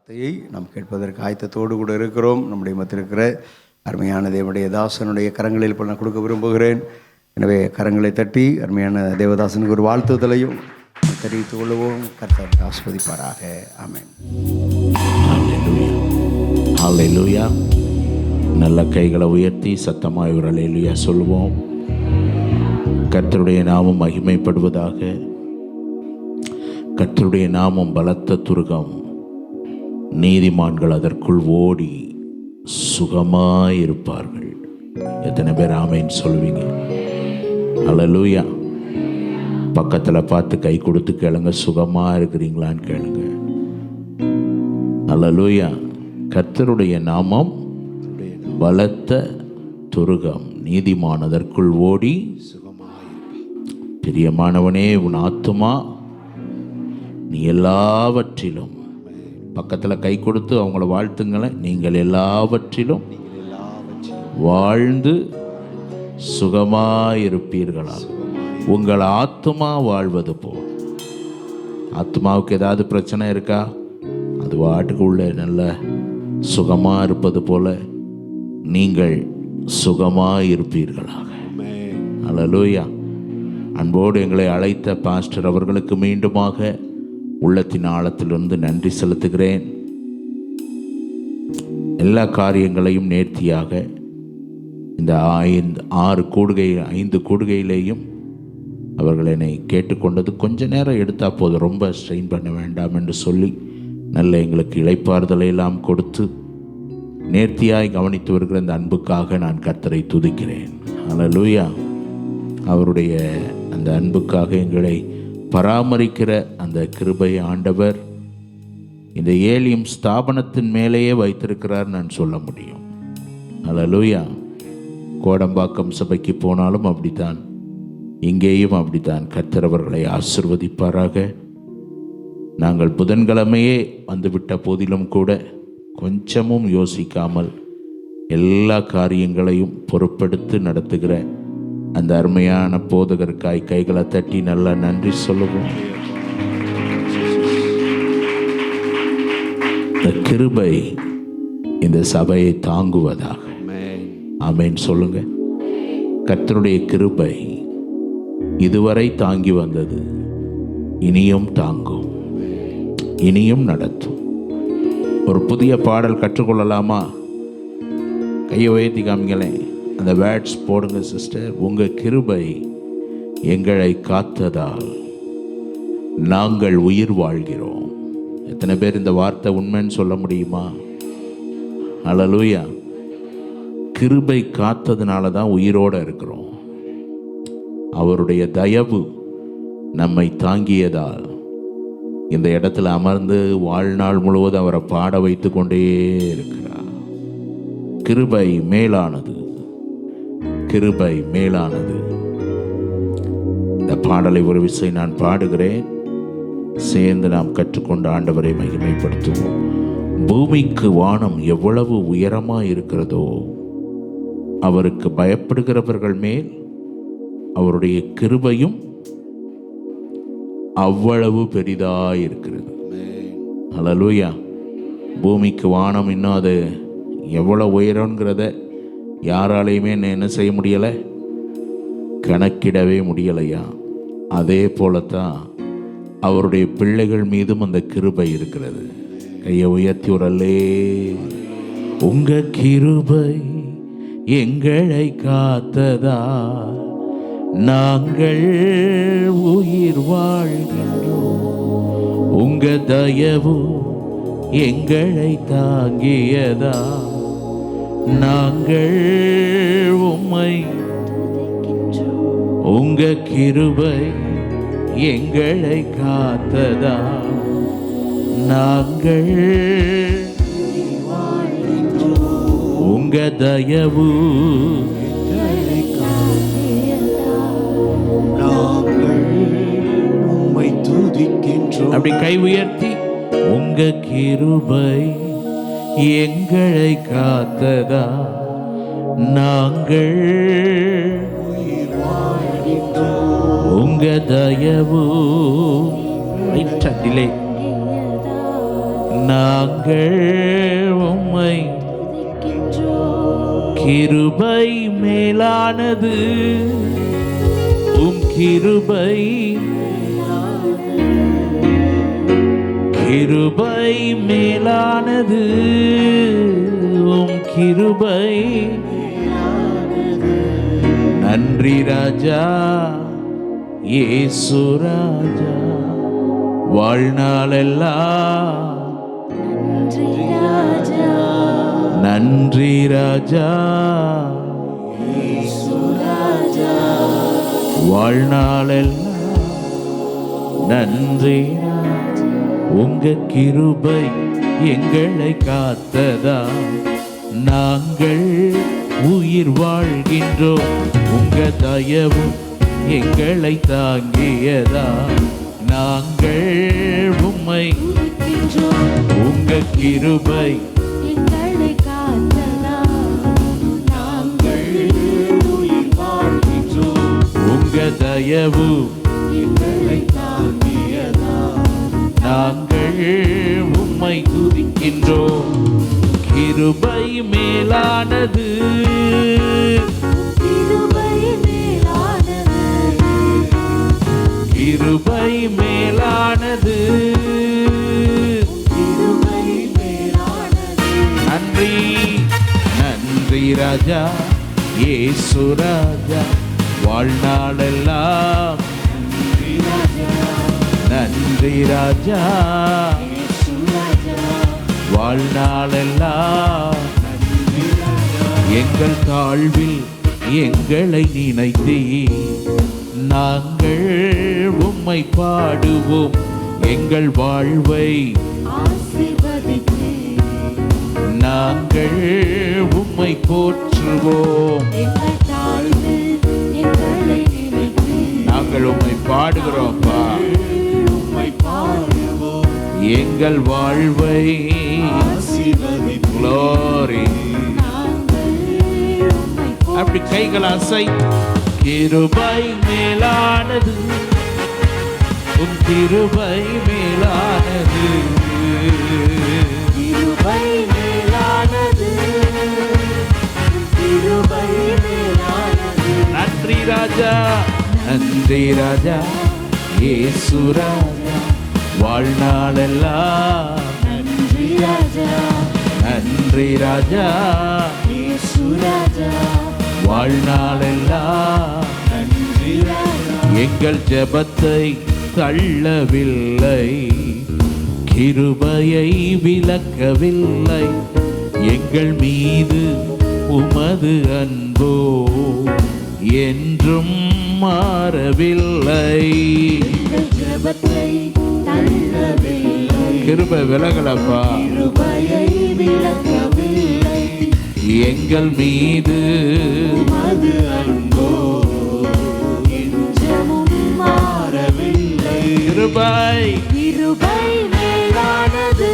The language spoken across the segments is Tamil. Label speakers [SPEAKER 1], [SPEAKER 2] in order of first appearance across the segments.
[SPEAKER 1] வார்த்தையை நாம் கேட்பதற்கு ஆயத்தத்தோடு கூட இருக்கிறோம். நம்முடைய மத்தியிருக்கிற அருமையான தேவனுடைய தாசனுடைய கரங்களில் இப்போ நான் கொடுக்க விரும்புகிறேன். எனவே கரங்களை தட்டி அருமையான தேவதாசனுக்கு ஒரு வாழ்த்துதலையும் தெரிவித்துக் கொள்வோம். கர்த்தர் ஆஸ்வதிப்பாராக. ஆமென்.
[SPEAKER 2] ஹல்லேலூயா. நல்ல கைகளை உயர்த்தி சத்தமாய் ஒரு ஹல்லேலூயா சொல்லுவோம். கர்த்தருடைய நாமம் மகிமைப்படுவதாக. கர்த்தருடைய நாமம் பலத்த துருகம், நீதிமான்கள் அதற்குள் ஓடி சுகமாயிருப்பார்கள். எத்தனை பேர் ஆமென் சொல்லுவீங்க? ஹல்லேலூயா. பக்கத்தில் பார்த்து கை கொடுத்து கேளுங்க, சுகமாக இருக்கிறீங்களான்னு கேளுங்க. ஹல்லேலூயா. கர்த்தருடைய நாமம் பலத்த துருகம், நீதிமான் அதற்குள் ஓடி பிரியமானவனே, உன் ஆத்துமா நீ எல்லாவற்றிலும், பக்கத்தில் கை கொடுத்து அவங்கள வாழ்த்துங்களேன், நீங்கள் எல்லாவற்றிலும் வாழ்ந்து சுகமாயிருப்பீர்களா. உங்கள் ஆத்துமா வாழ்வது போல். ஆத்மாவுக்கு ஏதாவது பிரச்சனை இருக்கா? அது வாட்டுக்கு உள்ள நல்ல சுகமாக இருப்பது போல நீங்கள் சுகமாக இருப்பீர்களாக. ஹல்லேலூயா. அன்போடு எங்களை அழைத்த பாஸ்டர் அவர்களுக்கு மீண்டுமாக உள்ளத்தின் ஆழத்திலிருந்து நன்றி செலுத்துகிறேன். எல்லா காரியங்களையும் நேர்த்தியாக இந்த 5 கூடுகையிலேயும் அவர்கள் என்னை கேட்டுக்கொண்டது. கொஞ்ச நேரம் எடுத்தால் போதும், ரொம்ப ஸ்ட்ரெயின் பண்ண வேண்டாம் என்று சொல்லி நல்ல எங்களுக்கு இளைப்பாறுதலை எல்லாம் கொடுத்து நேர்த்தியாய் கவனித்து வருகிற இந்த அன்புக்காக நான் கர்த்தரை துதிக்கிறேன். ஹல்லேலூயா. அவருடைய அந்த அன்புக்காக எங்களை பராமரிக்கிற அந்த கிருபை ஆண்டவர் இந்த ஏலியம் ஸ்தாபனத்தின் மேலேயே வைத்திருக்கிறார் நான் சொல்ல முடியும். ஹல்லேலூயா. கோடம்பாக்கம் சபைக்கு போனாலும் அப்படித்தான், இங்கேயும் அப்படித்தான். கர்த்தர் அவர்களை ஆசீர்வதிப்பாராக. நாங்கள் புதன்கிழமையே வந்துவிட்ட போதிலும் கூட கொஞ்சமும் யோசிக்காமல் எல்லா காரியங்களையும் பொறுப்பெடுத்து நடத்துகிற அந்த அருமையான போதகருக்காய் கைகளை தட்டி நல்லா நன்றி சொல்லுவோம். இந்த கிருபை இந்த சபையை தாங்குவதாக. ஆமென் சொல்லுங்க. கர்த்தருடைய கிருபை இதுவரை தாங்கி வந்தது, இனியும் தாங்கும், இனியும் நடத்தும். ஒரு புதிய பாடல் கற்றுக்கொள்ளலாமா? கையை உயர்த்தி காமிங்களேன். அந்த வேர்ட்ஸ் போடுங்க சிஸ்டர். உங்கள் கிருபை எங்களை காத்ததால் நாங்கள் உயிர் வாழ்கிறோம். எத்தனை பேர் இந்த வார்த்தை உண்மைன்னு சொல்ல முடியுமா? ஹல்லேலூயா. கிருபை காத்ததுனால தான் உயிரோடு இருக்கிறோம். அவருடைய தயவு நம்மை தாங்கியதால் இந்த இடத்துல அமர்ந்து வாழ்நாள் முழுவதும் அவரை பாட வைத்து கொண்டே இருக்கிறார். கிருபை மேலானது, கிருபை மேலானது. இந்த பாடலை ஒரு விசை நான் பாடுகிறேன். சேர்ந்து நாம் கற்றுக்கொண்ட ஆண்டவரை மகிமைப்படுத்துவோம். பூமிக்கு வானம் எவ்வளவு உயரமாக இருக்கிறதோ, அவருக்கு பயப்படுகிறவர்கள் மேல் அவருடைய கிருபையும் அவ்வளவு பெரிதாக இருக்கிறது. ஹல்லேலூயா. பூமிக்கு வானம் இன்னும் அது எவ்வளோ உயரங்கிறத யாராலையுமே என்ன செய்ய முடியலை, கணக்கிடவே முடியலையா. அதே போலத்தான் அவருடைய பிள்ளைகள் மீதும் அந்த கிருபை இருக்கிறது. கையை உயர்த்தி உரல்லே. உங்க கிருபை எங்களை காத்ததா நாங்கள் உயிர் வாழ்கின்றோம். உங்க தயவு எங்களை தாங்கியதா நாங்கள் உம்மை. உங்க கிருபை எங்களை காத்ததா நாங்கள் உங்க தயவு அப்படி கை உயர்த்தி. உங்க கிருபை எங்களை காத்ததா நாங்கள் உங்க தயவு நாங்கள் நாங்கள் உம்மை கிருபை மேலானது, உம் கிருபை கிருபை மேலானது, உம் கிருபை. நன்றி ராஜா இயேசு ராஜா, வாழ்நாளெல்லாம் நன்றி ராஜா, வாழ்நாளெல்லாம் நன்றி. உங்க கிருபை எங்களை காத்ததா நாங்கள் உயிர் வாழ்கின்றோம், உங்க தயவு எங்களை தாங்கியதா நாங்கள் உம்மை. உங்க கிருபை
[SPEAKER 3] எங்களை காத்ததா நாங்கள் உயிர் வாழ்கின்றோம்,
[SPEAKER 2] உங்க தயவு
[SPEAKER 3] எங்களை தாங்கியதா
[SPEAKER 2] நாங்கள் உம்மை துதிக்கின்றோம். கிருபை மேலானது,
[SPEAKER 3] கிருபை மேலானது,
[SPEAKER 2] கிருபை மேலானது,
[SPEAKER 3] கிருபை மேலானது.
[SPEAKER 2] நன்றி நன்றி ராஜா இயேசு ராஜா, வாழ்நாளெல்லாம்
[SPEAKER 3] நன்றி ராஜா,
[SPEAKER 2] நன்றி ராஜா,
[SPEAKER 3] இயேசு ராஜா,
[SPEAKER 2] வாழ்நாளெல்லாம்
[SPEAKER 3] நன்றி ராஜா.
[SPEAKER 2] எங்கள் தாழ்வில் எங்களை நினைத்தே நாங்கள் உம்மை பாடுவோம், எங்கள் வாழ்வை
[SPEAKER 3] ஆசீர்வதித்து
[SPEAKER 2] நாங்கள் உம்மை போற்றுவோம்.
[SPEAKER 3] எங்கள் தாழ்வில் எங்களை நினைத்து
[SPEAKER 2] நாங்கள் உம்மை பாடுகிறோம்ப்பா,
[SPEAKER 3] உம்மை பாடுவோம்,
[SPEAKER 2] எங்கள் வாழ்வை
[SPEAKER 3] ஆசீர்வதித்து
[SPEAKER 2] Glory.
[SPEAKER 3] நாங்கள் உம்மை
[SPEAKER 2] அப்படி கைகள் அசை. கிருபை மேலானது, உன் கிருபை மேலானது,
[SPEAKER 3] கிருபை மேலானது, கிருபை மேலானது.
[SPEAKER 2] நன்றி ராஜா நன்றி ராஜா இயேசு ராஜா, வாழ்நாளெல்லாம்
[SPEAKER 3] நன்றி ராஜா,
[SPEAKER 2] நன்றி ராஜா,
[SPEAKER 3] இயேசு ராஜா,
[SPEAKER 2] வாழ்நாளெல்லாம்
[SPEAKER 3] நன்றி ராஜா.
[SPEAKER 2] எங்கள் ஜெபத்தை தள்ளவில்லை, கிருபையை விலக்கவில்லை, எங்கள் மீது உமது அன்போ என்றும் மாறவில்லை.
[SPEAKER 3] எங்கள் ஜெபத்தை தள்ளவில்லை,
[SPEAKER 2] கிருபை விலகலப்பா,
[SPEAKER 3] கிருபையை விலக்கவில்லை,
[SPEAKER 2] எங்கள் மீது
[SPEAKER 3] உமது அன்போ என்றும் மாறவில்லை.
[SPEAKER 2] கிருபை
[SPEAKER 3] கிருபை மேலானது,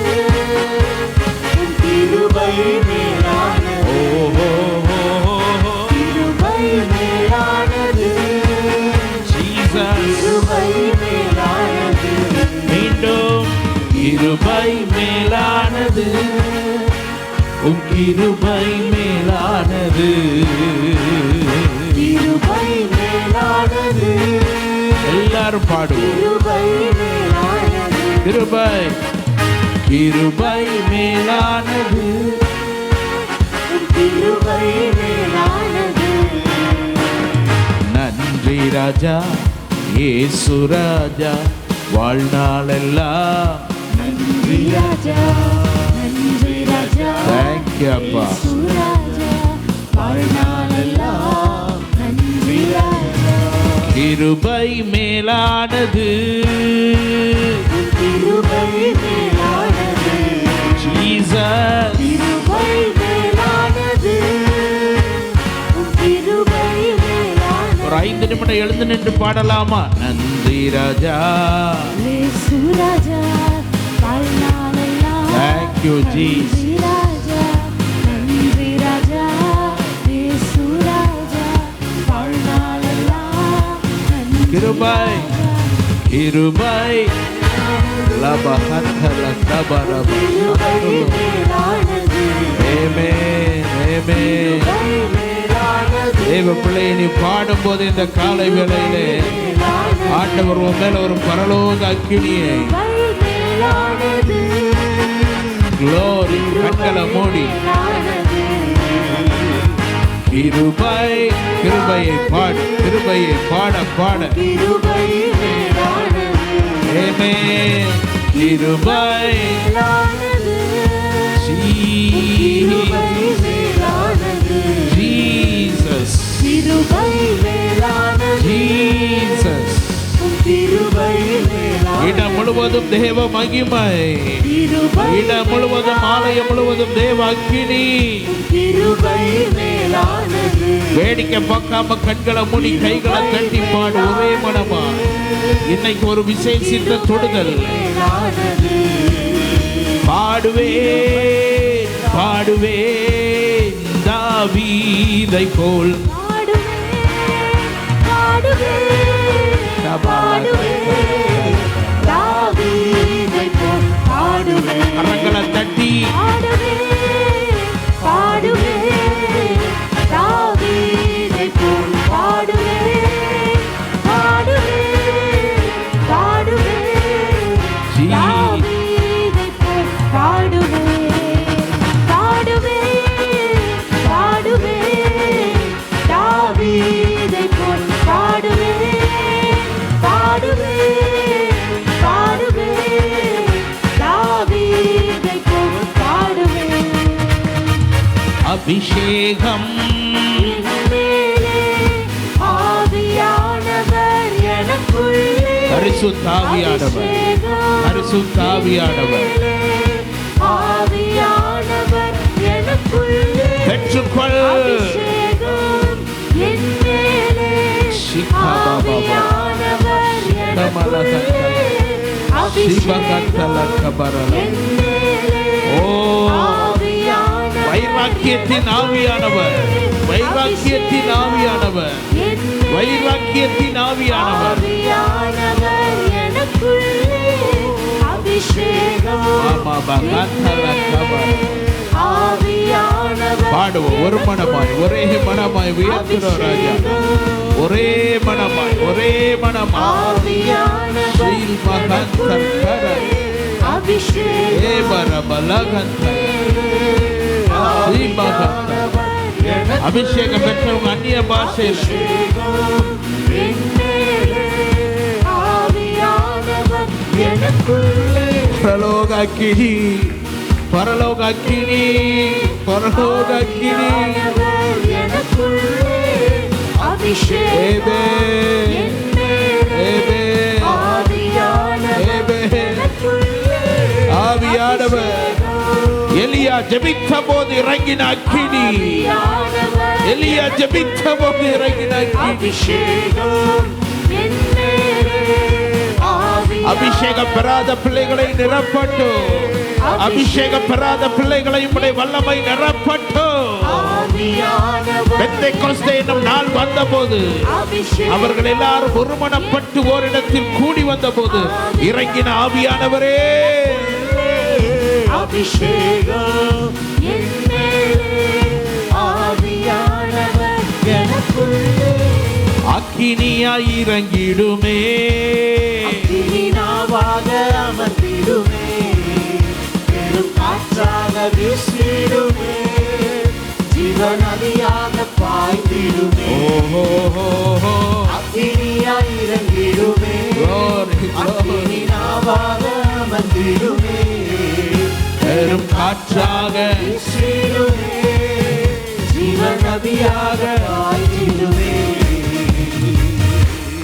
[SPEAKER 3] உன் கிருபை மேலானது,
[SPEAKER 2] ஓஹோ
[SPEAKER 3] கிருபை மேலானது,
[SPEAKER 2] ஜீசஸ்.
[SPEAKER 3] கிருபை மேலானது,
[SPEAKER 2] மீண்டும் கிருபை மேலானது, உம் கிருபை மேலானது,
[SPEAKER 3] கிருபை மேலானது,
[SPEAKER 2] எல்லாரும் பாடுவோம்.
[SPEAKER 3] கிருபை மேலானது,
[SPEAKER 2] கிருபை கிருபை மேலானது,
[SPEAKER 3] உன் கிருபை மேலானது.
[SPEAKER 2] நன்றி ராஜா இயேசு ராஜா, வாழ்நாளெல்லாம்
[SPEAKER 3] நன்றி ராஜா, நன்றி ராஜா,
[SPEAKER 2] தேங்க்யூ அப்பா.
[SPEAKER 3] இயேசு ராஜா, வாழ்நாளெல்லாம் நன்றி ராஜா.
[SPEAKER 2] கிருபை மேலானது,
[SPEAKER 3] உன் கிருபை மேலானது,
[SPEAKER 2] ஜீசஸ்.
[SPEAKER 3] கிருபை மேலானது, உன் கிருபை மேலானது.
[SPEAKER 2] ஒரு 5 நிமிடம் எழுந்து நின்று பாடலாமா? நன்றி ராஜா,
[SPEAKER 3] இயேசு ராஜா, வாழ்நாளெல்லாம்
[SPEAKER 2] தேங்க்யூ ஜீசஸ்.
[SPEAKER 3] நன்றி ராஜா, நன்றி ராஜா, இயேசு ராஜா, வாழ்நாளெல்லாம் நன்றி
[SPEAKER 2] கிருபை
[SPEAKER 3] ராஜா.
[SPEAKER 2] கிருபை லபஹத்தல தபரப
[SPEAKER 3] கிருபை
[SPEAKER 2] ஆமென். தேவ பிள்ளையை நீ பாடும்போது இந்த காலை வேளையிலே ஆண்டவர் உன் மேல ஒரு பரலோக அக்கினியை glory கண்களை மூடி கிருபையை பாடு, கிருபையை பாட பாட ஆமென். கிருபை ஜீசஸ் ஜீசஸ் இடம் முழுவதும் தேவ மகிமை, இடம் முழுவதும் ஆலயம் முழுவதும் தேவ அக்கினி. வேடிக்கை பார்க்காம கண்களை மூடி கைகளை தட்டி பாடு ஒரே மனமா. இன்னைக்கு ஒரு விசேஷித்த தொடுதல். பாடுவேன் பாடுவேன் தாவீதை போல் கரங்களை தட்டி அபிஷேகம் பரிசுத்தாவியானவர், பரிசுத்தாவியானவர் பெற்றுக்கொள். வைராக்கியத்தின் ஆவியானவர், வைராக்கியத்தின் ஆவியானவர், வைராக்கியத்தின் ஆவியானவர். பாடுவோம் ஒரு மனமாய், ஒரே மனமாய் உயர்த்துறோம் ராஜா. ஒரே மனமாய், ஒரே மனமாய். அபிஷேகம் பெற்றவங்க அந்நிய பாஷையில் பரலோக அக்கினி, பரலோக அக்கினி, பரலோக அக்கினி. ஆவியானவர் எலியா ஜெபித்த போது இறங்கின அக்கினி, எலியா ஜெபித்த போது இறங்கின அக்கினி. அபிஷேகம் பெறாத பிள்ளைகளை நிரப்பட்டும், அபிஷேகம் பெறாத பிள்ளைகளை உம்முடைய வல்லமை நிரப்பட்டும். பெந்தெக்கோஸ்தே என்னும் நாள் வந்தபோது அவர்கள் எல்லாரும் ஒருமனப்பட்டு ஓரிடத்தில் கூடி வந்தபோது இறங்கின ஆவியானவரே.
[SPEAKER 3] அபிஷேகம்
[SPEAKER 2] அக்கினியாய் இறங்கிடுமே,
[SPEAKER 3] அக்கினியாவாக அமர்ந்திடுமே, பெரும் காற்றாக வீசிடுமே, ஜீவநதியாக பாய்ந்திடுமே. அக்கினியாய் இறங்கிடுமே, அக்கினியாவாக அமர்ந்திடுமே,
[SPEAKER 2] பெரும் காற்றாக
[SPEAKER 3] வீசிடுமே, ஜீவநதியாக பாய்ந்திடுமே.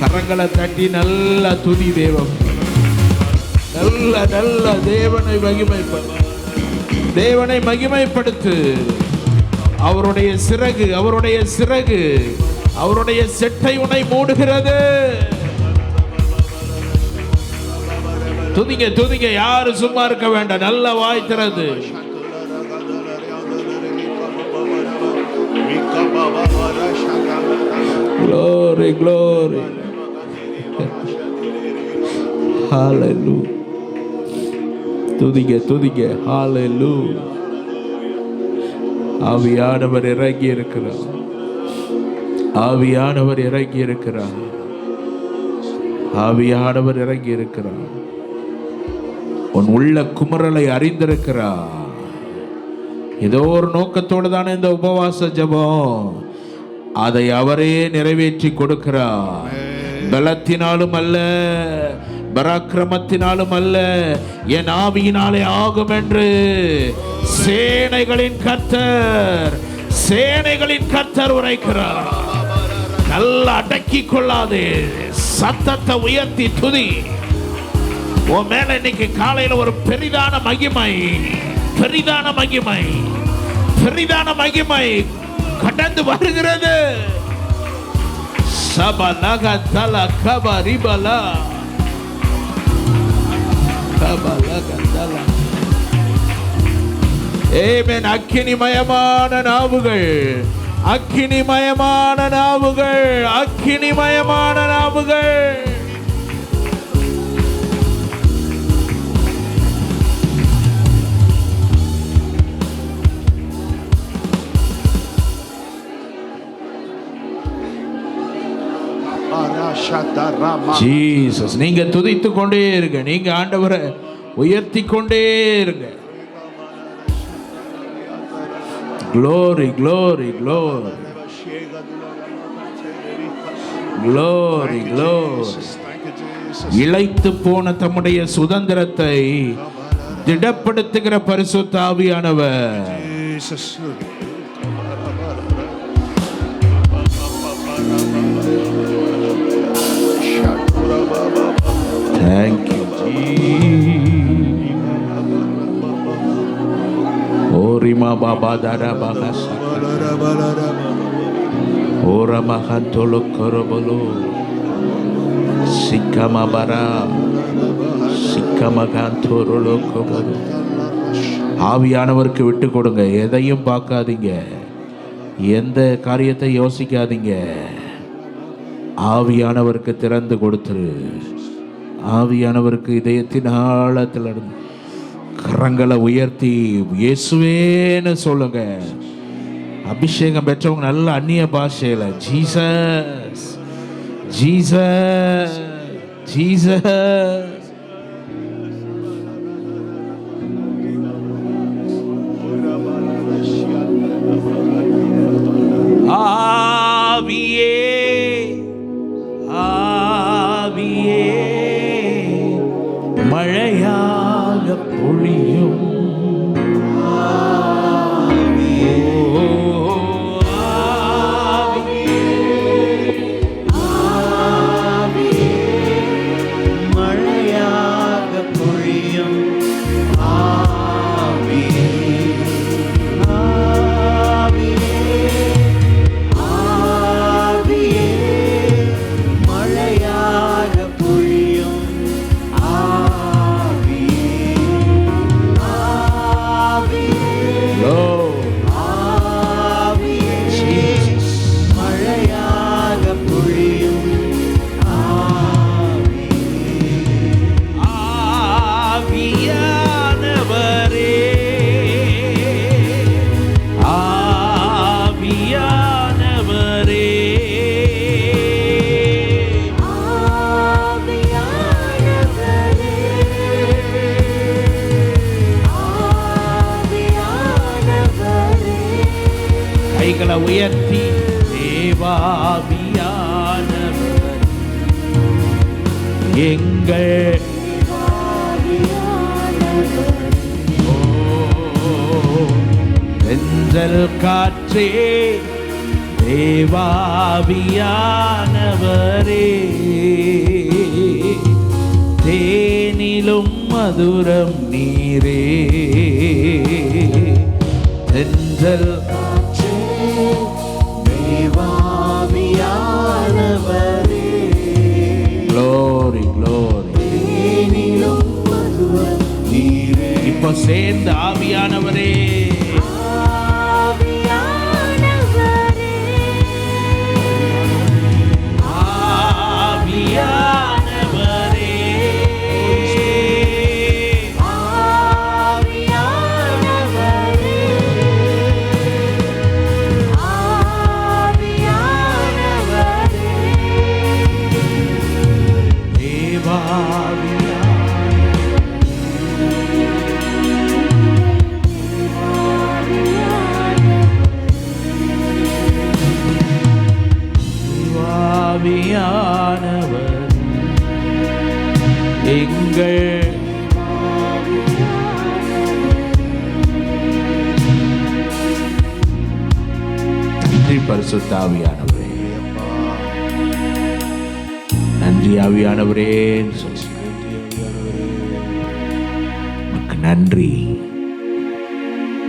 [SPEAKER 2] கரங்களை தட்டி நல்ல துதி தேவம், நல்ல நல்ல தேவனை மகிமைப்படு, தேவனை மகிமைப்படுத்து. அவருடைய சிறகு, அவருடைய சிறகு, அவருடைய செட்டை உன்னை மூடுகிறது. துதிங்க துதிங்க, யாரும் சும்மா இருக்க வேண்டாம், நல்ல வாய் திறந்து. Glory, glory. Hallelujah. துதிங்க துதிங்க. Hallelujah. ஆவியானவர் இறங்கி இருக்கிறார். ஆவியானவர் இறங்கி இருக்கிறார். ஆவியானவர் இறங்கி இருக்கிறார். உன் உள்ள குமரலை அறிந்திருக்கிறார். ஏதோ ஒரு நோக்கத்தோடு தானே இந்த உபவாச ஜெபம். அதை அவரே நிறைவேற்றி கொடுக்கிறார். பலத்தினாலும் அல்ல, பராக்கிரமத்தினாலும் அல்ல, என் ஆவியினாலே ஆகும் என்று சேனைகளின் கர்த்தர் உரைக்கிறார். நல்ல அடக்கி கொள்ளாதே, சத்தத்தை உயர்த்தி துதி. உன் மேல இன்னைக்கு காலையில் ஒரு பெரிதான மகிமை கடந்து வருகிறது. சபலக தல கபரிபலா கபலக தல. ஆமென். அக்கினிமயமான நாவுகள், அக்கினிமயமான நாவுகள், அக்கினிமயமான நாவுகள். ஜீசஸ், நீங்க துதித்து கொண்டே இருங்க. நீங்க ஆண்டவரை உயர்த்தி கொண்டே இருங்க. Glory, glory, glory. Glory, glory. இளைத்து போன தம்முடைய சுதந்திரத்தை திடப்படுத்துகிற பரிசுத்த ஆவியானவர். Thank you, Jesus. Orima baba dada bahasa. Ora mahantolo korobolo. Sikama bara. Sikama kantorolo kobolo. ஆவியானவருக்கு விட்டு கொடுங்க. எதையும் பார்க்காதீங்க, எந்த காரியத்தை யோசிக்காதீங்க. ஆவியானவருக்கு திறந்து கொடுத்துரு. ஆவியானவருக்கு இதயத்தின் ஆழத்தில் இருந்து கரங்களை உயர்த்தி இயேசுவேன்னு சொல்லுங்க. அபிஷேகம் பெற்றவங்க நல்ல அந்நிய பாஷையில ஜீசஸ் ஜீசஸ் ஜீசஸ். ஆவியே ஆவியே மழையாக பொழியும். கைகளை உயர்த்தி தேவாவியானவர் எங்கள் தென்றல் காற்றே தேவாவியானவரே தேனிலும் மதுரம் நீரே தென்றல் Glory, glory. இப்போ சேர்ந்த ஆவியானவரே பரிசுத்த ஆவியானவரே. நன்றி ஆவியானவரே. உமக்கு நன்றி.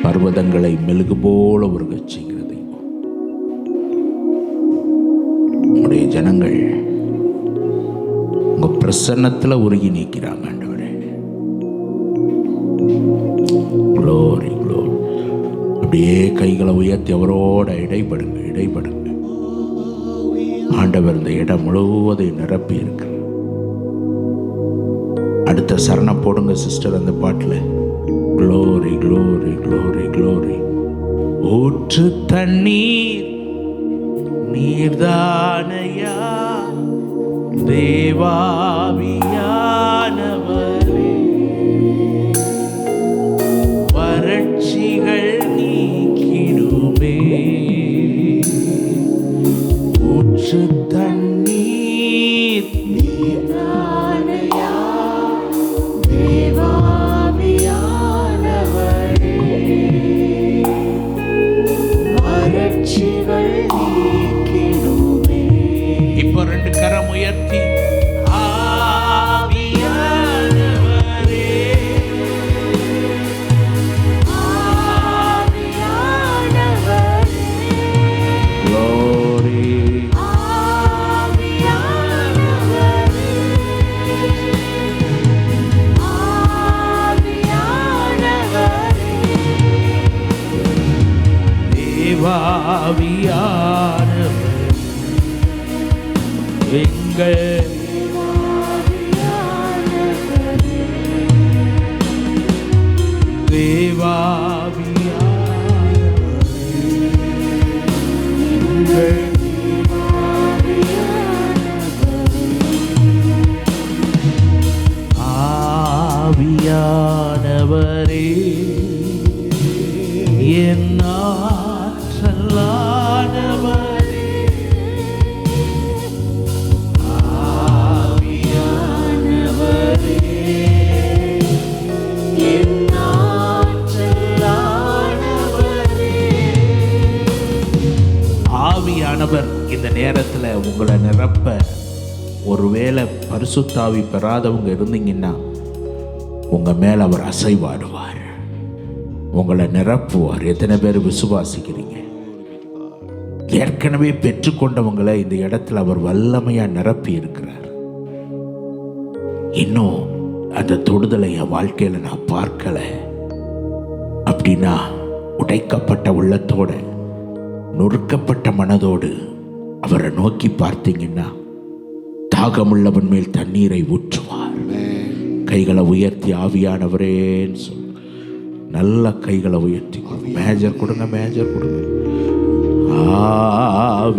[SPEAKER 2] பர்வதங்களை மெழுகு போல உருகச் செய்கிற தெய்வம். உங்களுடைய ஜனங்கள் உங்க பிரசன்னத்துல உருகி நீக்கிறாங்க ஆண்டவரே. Glory glory. அப்படியே கைகளை உயர்த்தி அவரோட இடைப்படுங்க. ஆண்டவர் இந்த இடம் முழுவதும் நிரப்பி இருக்கிறார். அடுத்த சரணம் போடுங்க சிஸ்டர். அந்த பாட்டில் க்ளோரி க்ளோரி க்ளோரி க்ளோரி. ஊற்று தண்ணீர் நீர்தானையா தேவாவியானவரே. வறட்சிகள் நீக்கிடுமே. ஊற்று தண்ணீர்
[SPEAKER 3] நீர்தானையா தேவாவியானவரே. வறட்சிகள் நீக்கிடுமே.
[SPEAKER 2] இப்போ 2 கரம் உயர்த்தி ஆவியானவரே.
[SPEAKER 3] ஆவியானவரே.
[SPEAKER 2] க்ளோரி.
[SPEAKER 3] ஆவியானவரே. ஆவியானவரே.
[SPEAKER 2] தேவாவியானவரே. எங்கள் ஆவியானவரே. என் ஆற்றலானவரே. ஆவியானவரே.
[SPEAKER 3] என் ஆற்றலானவரே.
[SPEAKER 2] ஆவியானவர் இந்த நேரத்தில் உங்களை நிரப்ப, ஒருவேளை பரிசுத்தாவி பெறாதவங்க இருந்தீங்கன்னா உங்கள் மேலே அவர் அசைவாடுவார், உங்களை நிரப்புவார். எத்தனை பேர் விசுவாசிக்கிறீங்க? ஏற்கனவே பெற்றுக்கொண்டவங்களை இந்த இடத்துல அவர் வல்லமையாக நிரப்பி இருக்கிறார். இன்னும் அந்த தொடுதலை என் வாழ்க்கையில் நான் பார்க்கலை அப்படின்னா, உடைக்கப்பட்ட உள்ளத்தோட நொறுக்கப்பட்ட மனதோடு அவரை நோக்கி பார்த்தீங்கன்னா தாகமுள்ளவன் மேல் தண்ணீரை ஊற்றுவார். கைகளை உயர்த்தி ஆவியானவரேன்னு சொல்லு. நல்ல கைகளை உயர்த்தி மேஜர் கொடுங்க, மேஜர் கொடுங்க.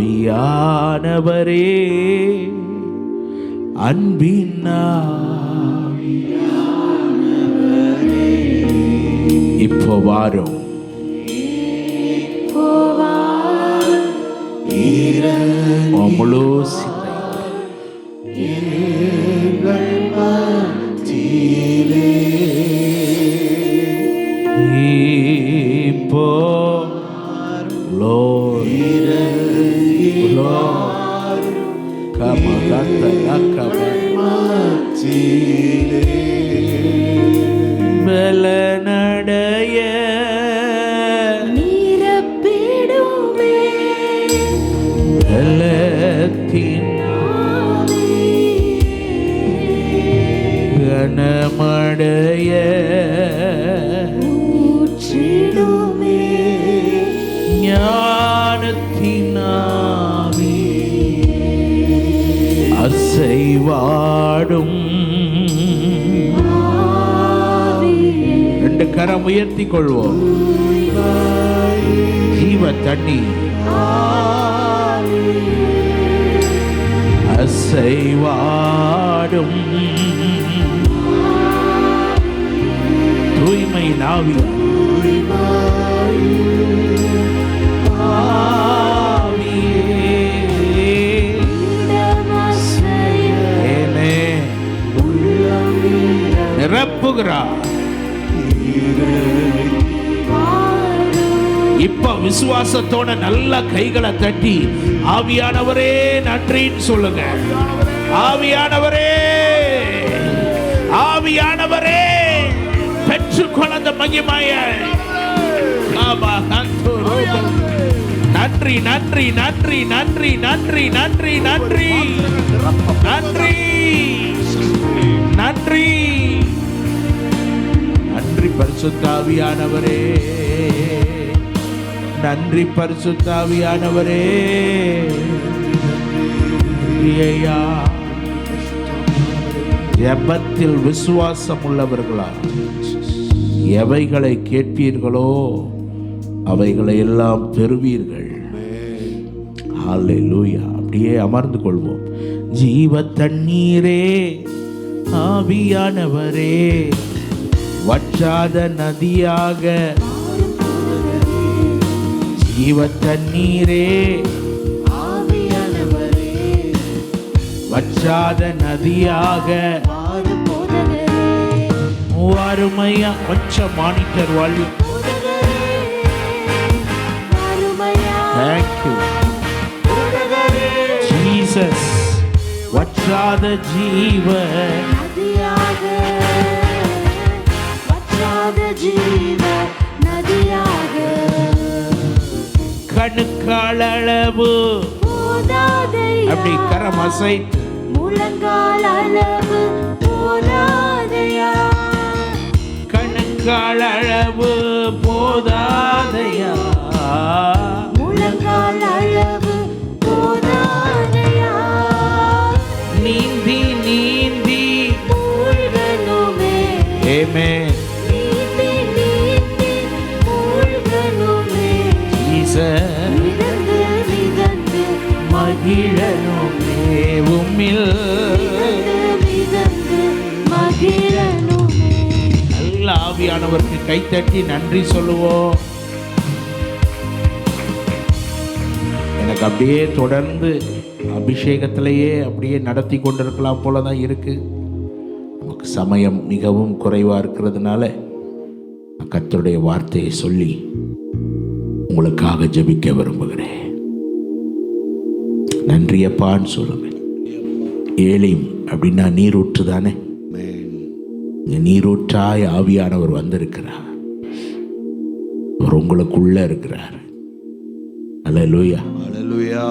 [SPEAKER 2] ஆவியானவரே, அன்பின் ஆவியானவரே, இப்போ வாரும். முழு இப்போ பலனடைய
[SPEAKER 3] நிரப்பிடுமே.
[SPEAKER 2] பலத்தின் கனமடைய
[SPEAKER 3] ஊற்றிடுமே.
[SPEAKER 2] ஞானத்தின் ஆவி அசைவாடும். 2 கரம் உயர்த்தி கொள்வோம். ஜீவ தண்ணி அசைவாடும். தூய்மை நாவி நிரப்புகிறார். இப்ப விசுவாசத்தோட நல்ல கைகளை தட்டி ஆவியானவரே நன்றின்னு சொல்லுங்க. ஆவியானவரே, ஆவியானவரே பெற்றுக்கொள்ள அந்த மகிமையை. நன்றி நன்றி நன்றி நன்றி நன்றி நன்றி நன்றி நன்றி நன்றி நன்றி பரிசுத்த ஆவியானவரே, நன்றி பரிசுத்த ஆவியானவரே. ஐயா, ஜெபத்தில் விசுவாசம் உள்ளவர்களா எவைகளை கேட்பீர்களோ அவைகளை எல்லாம் பெறுவீர்கள். ஹல்லேலூயா. அப்படியே அமர்ந்து கொள்வோம். ஜீவ தண்ணீரே, ஆவியானவரே, வற்றாத நதியாக, ஜீவ தண்ணீரே,
[SPEAKER 3] ஆவியானவரே,
[SPEAKER 2] வற்றாத நதியாக அருமையா. கொஞ்சம் monitor volume. Thank you Jesus. வற்றாத ஜீவ
[SPEAKER 3] நதியாக, வற்றாத ஜீவ நதியாக,
[SPEAKER 2] கணுக்காளளவு
[SPEAKER 3] போதாதையா,
[SPEAKER 2] அப்படி கரம் அசைத்து
[SPEAKER 3] முழங்கால் அளவு போதாதையா,
[SPEAKER 2] கணுக்காளளவு போதாதையா,
[SPEAKER 3] முழங்கால் அளவு போதாதையா,
[SPEAKER 2] நீந்தி நீந்தி
[SPEAKER 3] மூழ்கணுமே,
[SPEAKER 2] Amen
[SPEAKER 3] நீந்தி நீந்தி மூழ்கணுமே,
[SPEAKER 2] Jesus.
[SPEAKER 3] மிதந்து மிதந்து
[SPEAKER 2] மகிழனுமே உம்மில்,
[SPEAKER 3] மிதந்து மிதந்து மகிழணுமே.
[SPEAKER 2] நல்ல ஆவியானவருக்கு கைத்தட்டி நன்றி சொல்லுவோம். எனக்கு அப்படியே தொடர்ந்து அபிஷேகத்திலேயே அப்படியே நடத்தி கொண்டிருக்கலாம் போல தான் இருக்கு. நமக்கு சமயம் மிகவும் குறைவாக இருக்கிறதுனால நான் கர்த்தருடைய வார்த்தையை சொல்லி உங்களுக்காக ஜெபிக்க விரும்புகிறேன். நன்றியப்பான்னு சொல்லுங்க. ஏலிம் அப்படின்னா நீரூற்று தானே. இங்க நீரூற்றாய் ஆவியானவர் வந்திருக்கிறார். அவர் உங்களுக்குள்ள இருக்கிறார். அல்லேலூயா.
[SPEAKER 1] அல்லேலூயா.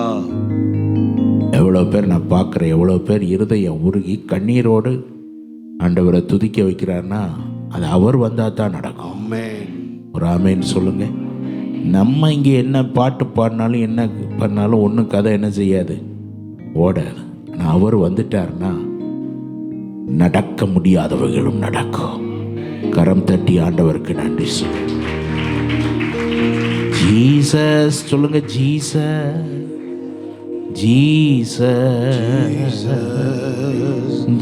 [SPEAKER 2] எவ்வளோ பேர் நான் பார்க்குறேன், எவ்வளோ பேர் இருதயம் உருகி கண்ணீரோடு ஆண்டவரை துதிக்க வைக்கிறார்னா அது அவர் வந்தால் தான் நடக்கும். ஒரு ஆமேன்னு சொல்லுங்க. நம்ம இங்கே என்ன பாட்டு பாடினாலும் என்ன பண்ணாலும் ஒன்றும் கதை என்ன செய்யாது, ஓடாது. ஆனால் அவர் வந்துட்டார்னா நடக்க முடியாதவர்களும் நடக்கும். கரம் தட்டி ஆண்டவருக்கு நன்றி சொல்லுங்க. ஜீசஸ் சொல்லுங்க. ஜீசஸ் ஜீசஸ்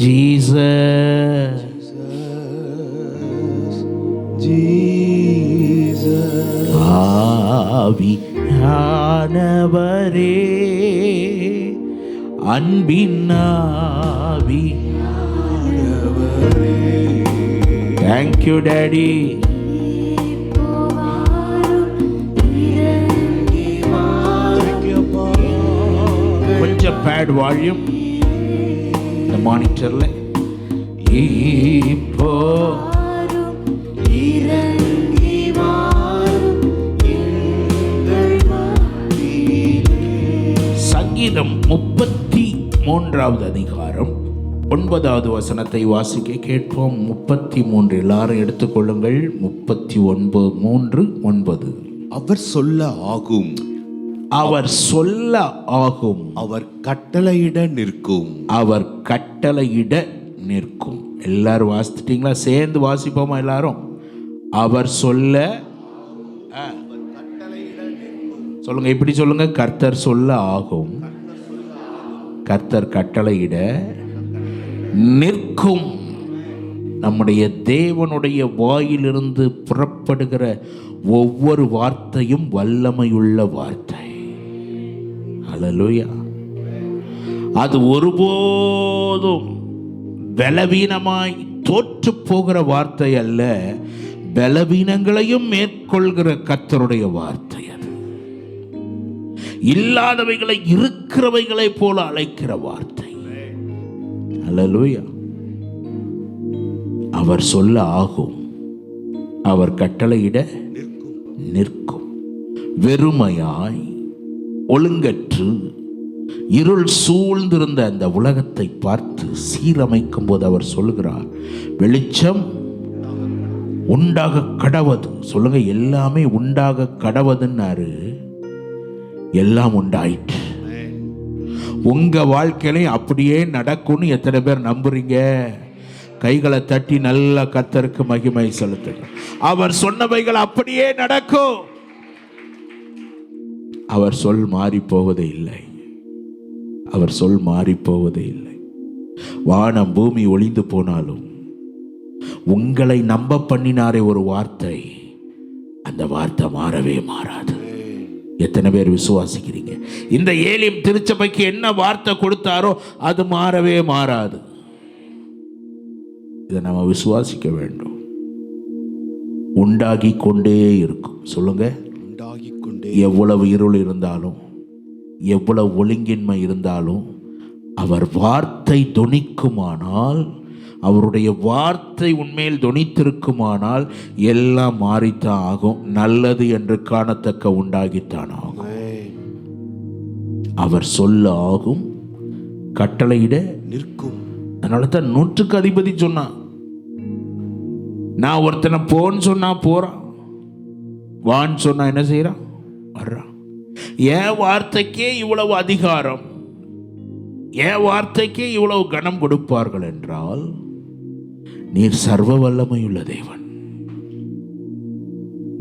[SPEAKER 2] ஜீசஸ் ஆவியானவரே, அன்பின் ஆவி. Thank you Daddy. கொஞ்சம் பேட் வால்யூம் இந்த மானிட்டர்ல. இப்போ சங்கீதம் 33வது அதிகாரம் 9வது வசனத்தை வாசிக்க கேட்போம். 33 எல்லாரும் எடுத்துக்கொள்ளுங்கள். 39:3-9.
[SPEAKER 4] அவர் சொல்ல ஆகும்,
[SPEAKER 2] அவர் சொல்ல ஆகும்,
[SPEAKER 4] அவர் கட்டளையிட நிற்கும்,
[SPEAKER 2] அவர் கட்டளையிட நிற்கும். எல்லாரும் வாசிச்சிட்டீங்களா? சேர்ந்து வாசிப்போமா எல்லாரும்? அவர் சொல்ல சொல்லுங்க. இப்படி சொல்லுங்க. கர்த்தர் சொல்ல ஆகும், கர்த்தர் கட்டளையிட நிற்கும். நம்முடைய தேவனுடைய வாயிலிருந்து புறப்படுகிற ஒவ்வொரு வார்த்தையும் வல்லமையுள்ள வார்த்தை. ஹல்லேலூயா. அது ஒருபோதும் பலவீனமாய் தோற்று போகிற வார்த்தை அல்ல, பலவீனங்களையும் மேற்கொள்கிற கர்த்தருடைய வார்த்தை அது. இல்லாதவைகளை இருக்கிறவைகளை போல அழைக்கிற வார்த்தை. அல்லேலூயா. அவர் சொல்ல ஆகும், அவர் கட்டளையிட நிற்கும். வெறுமையாய் ஒழுங்கற்று இருள் சூழ்ந்திருந்த அந்த உலகத்தை பார்த்து சீரமைக்கும் போது அவர் சொல்லுகிறார், வெளிச்சம் உண்டாக கடவது. சொல்லுங்க, எல்லாமே உண்டாக கடவதுன்னாரு. எல்லாம் உண்டாயிற்று. உங்க வாழ்க்கையில அப்படியே நடக்கும்னு எத்தனை பேர் நம்புறீங்க? கைகளை தட்டி நல்ல கர்த்தருக்கு மகிமை செலுத்துங்க. அவர் சொன்னவைகள் அப்படியே நடக்கும். அவர் சொல் மாறி போவதே இல்லை. அவர் சொல் மாறி போவதே இல்லை. வானம் பூமி ஒளிந்து போனாலும் உங்களை நம்ப பண்ணினாரே ஒரு வார்த்தை, அந்த வார்த்தை மாறவே மாறாது. எத்தனை பேர் விசுவாசிக்கிறீங்க? இந்த ஏலிம் திருச்சபைக்கு என்ன வார்த்தை கொடுத்தாரோ அது மாறவே மாறாது. இதை நம்ம விசுவாசிக்க வேண்டும். உண்டாகி கொண்டே இருக்கும். சொல்லுங்க, எவ்வளவு இருள் இருந்தாலும், எவ்வளவு ஒழுங்கின்மை இருந்தாலும், அவர் வார்த்தை தொனிக்குமானால், அவருடைய வார்த்தை உண்மையில் தொனித்திருக்குமானால் எல்லாம் மாறித்தான் ஆகும். நல்லது என்று காணத்தக்க உண்டாகித்தான் ஆகும். அவர் சொல்ல ஆகும், கட்டளையிட நிற்கும். அதனால தான் 100க்கு அதிபதி சொன்னான். நான் ஒருத்தனை போன்னு சொன்னா போறான், வான்னு சொன்னா என்ன செய்யறான்? வர்றான். என் வார்த்தைக்கே இவ்வளவு அதிகாரம், என் வார்த்தைக்கே இவ்வளவு கனம் கொடுப்பார்கள் என்றால், நீர் சர்வ வல்லமையுள்ள தேவன்.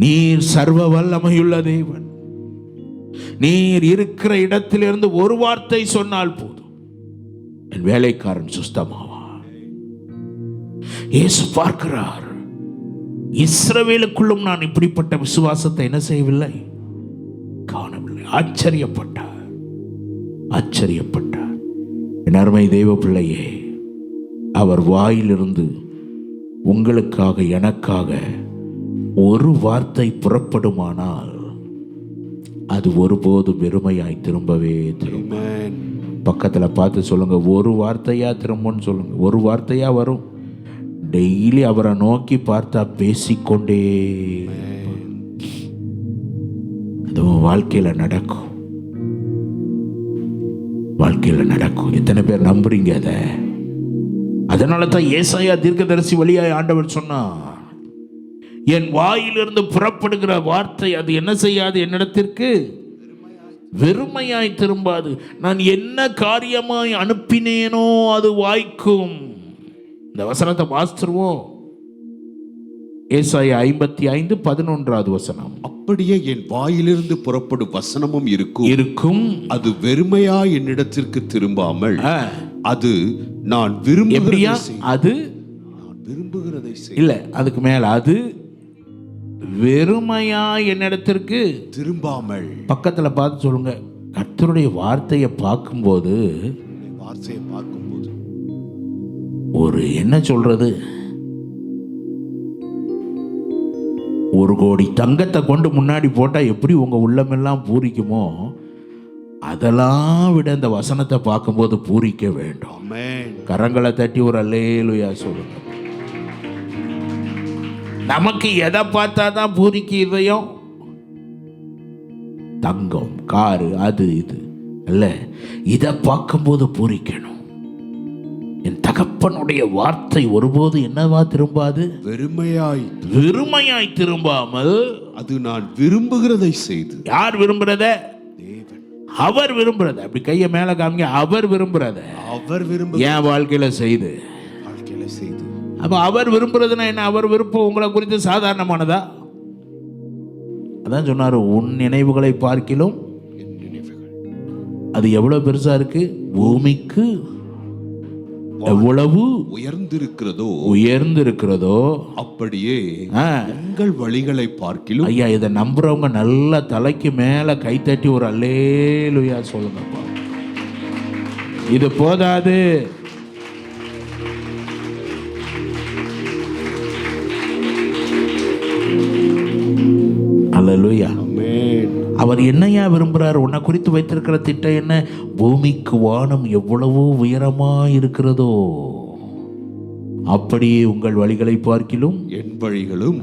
[SPEAKER 2] நீர் சர்வ வல்லமையுள்ள தேவன். நீர் இருக்கிற இடத்திலிருந்து ஒரு வார்த்தை சொன்னால் போதும், என் வேலைக்காரன் சுஸ்தமாவான். இயேசு பார்க்கிறார், இஸ்ரவேலுக்குள்ளும் நான் இப்படிப்பட்ட விசுவாசத்தை என்ன செய்யவில்லை, காணவில்லை. ஆச்சரியப்பட்டார், ஆச்சரியப்பட்டார். என் அருமை தெய்வ பிள்ளையே, அவர் வாயிலிருந்து உங்களுக்காக எனக்காக ஒரு வார்த்தை புறப்படுமானால் அது ஒருபோது வெறுமையாய் திரும்பவே திரும்ப. பக்கத்தில் பார்த்து சொல்லுங்க, ஒரு வார்த்தையா திரும்புன்னு சொல்லுங்க. ஒரு வார்த்தையா வரும். டெய்லி அவரை நோக்கி பார்த்தா பேசிக்கொண்டே அது வாழ்க்கையில நடக்கும். வாழ்க்கையில நடக்கும். எத்தனை பேர் நம்புறீங்க அதை? அதனால தான் ஏசாயா தீர்க்கதரிசி வழியாய் ஆண்டவர் சொன்னார், என் வாயிலிருந்து புறப்படுகிற வார்த்தை அது என்ன செய்யாது, என்னிடத்திற்கு வெறுமையாய் திரும்பாது. நான் என்ன காரியமாய் அனுப்பினேனோ அது வாய்க்கும். இந்த வசனத்தை வாசிச்சிருவோம். ஏசாயா 55:11 வசனம்.
[SPEAKER 4] அப்படியே என் வாயிலிருந்து புறப்படும் வசனமும் இருக்கும். அது வெறுமையா என்னிடத்திற்கு திரும்பாமல், அது நான் விரும்புகிறதை இல்ல, அதுக்கு மேல அது வெறுமையா என்னிடத்திற்கு திரும்பாமல். பக்கத்துல பார்த்து சொல்லுங்க, கர்த்தருடைய வார்த்தையை பார்க்கும்போது ஒரு என்ன சொல்றது, 1 கோடி தங்கத்தை கொண்டு முன்னாடி போட்டா எப்படி உங்க உள்ளமெல்லாம் பூரிக்குமோ, அதெல்லாம் விட இந்த வசனத்தை பார்க்கும்போது பூரிக்க வேண்டும். கரங்களை தட்டி ஒரு அல்லேலூயா சொல்லுங்க. நமக்கு எதை பார்த்தா தான் பூரிக்கு இதயம்? தங்கம், காரு, அது இது அல்ல. இதை பார்க்கும்போது பூரிக்கணும். என் தகப்பனுடைய வார்த்தை ஒருபோது என்னவா திரும்பாது, வெறுமையாய் திரும்பாமல், அது நான் விரும்புகிறதை செய்து. யார் விரும்புறத? அவர் விரும்புறத. அப்படி கையை மேல காமிங்க. அவர் விரும்புறத என் வாழ்க்கையில செய்து. அப்ப அவர் விரும்புறதுன்னா என்ன? அவர் விருப்பம் உங்களை குறித்து சாதாரணமானதா? அதான் சொன்னாரு, உன் நினைவுகளை பார்க்கிலும் அது எவ்வளவு பெருசா இருக்கு. பூமிக்கு எவ்வளவு உயர்ந்திருக்கிறதோ அப்படியே உங்கள் வழிகளை பார்க்கிலும். ஐயா, இதை நம்புறவங்க நல்ல தலைக்கு மேல கைத்தட்டி ஒரு அல்லேலூயா சொல்லுங்கப்பா. இது போதாது.
[SPEAKER 2] அல்லேலூயா.
[SPEAKER 4] ஆமென்.
[SPEAKER 2] அவர் என்னையா விரும்புகிறார்? உன்னை குறித்து வைத்திருக்கிற திட்டம் என்ன? பூமிக்கு வானம் எவ்வளவோ உயரமா இருக்கிறதோ அப்படியே உங்கள் வழிகளை பார்க்கிலும்
[SPEAKER 4] என் வழிகளும்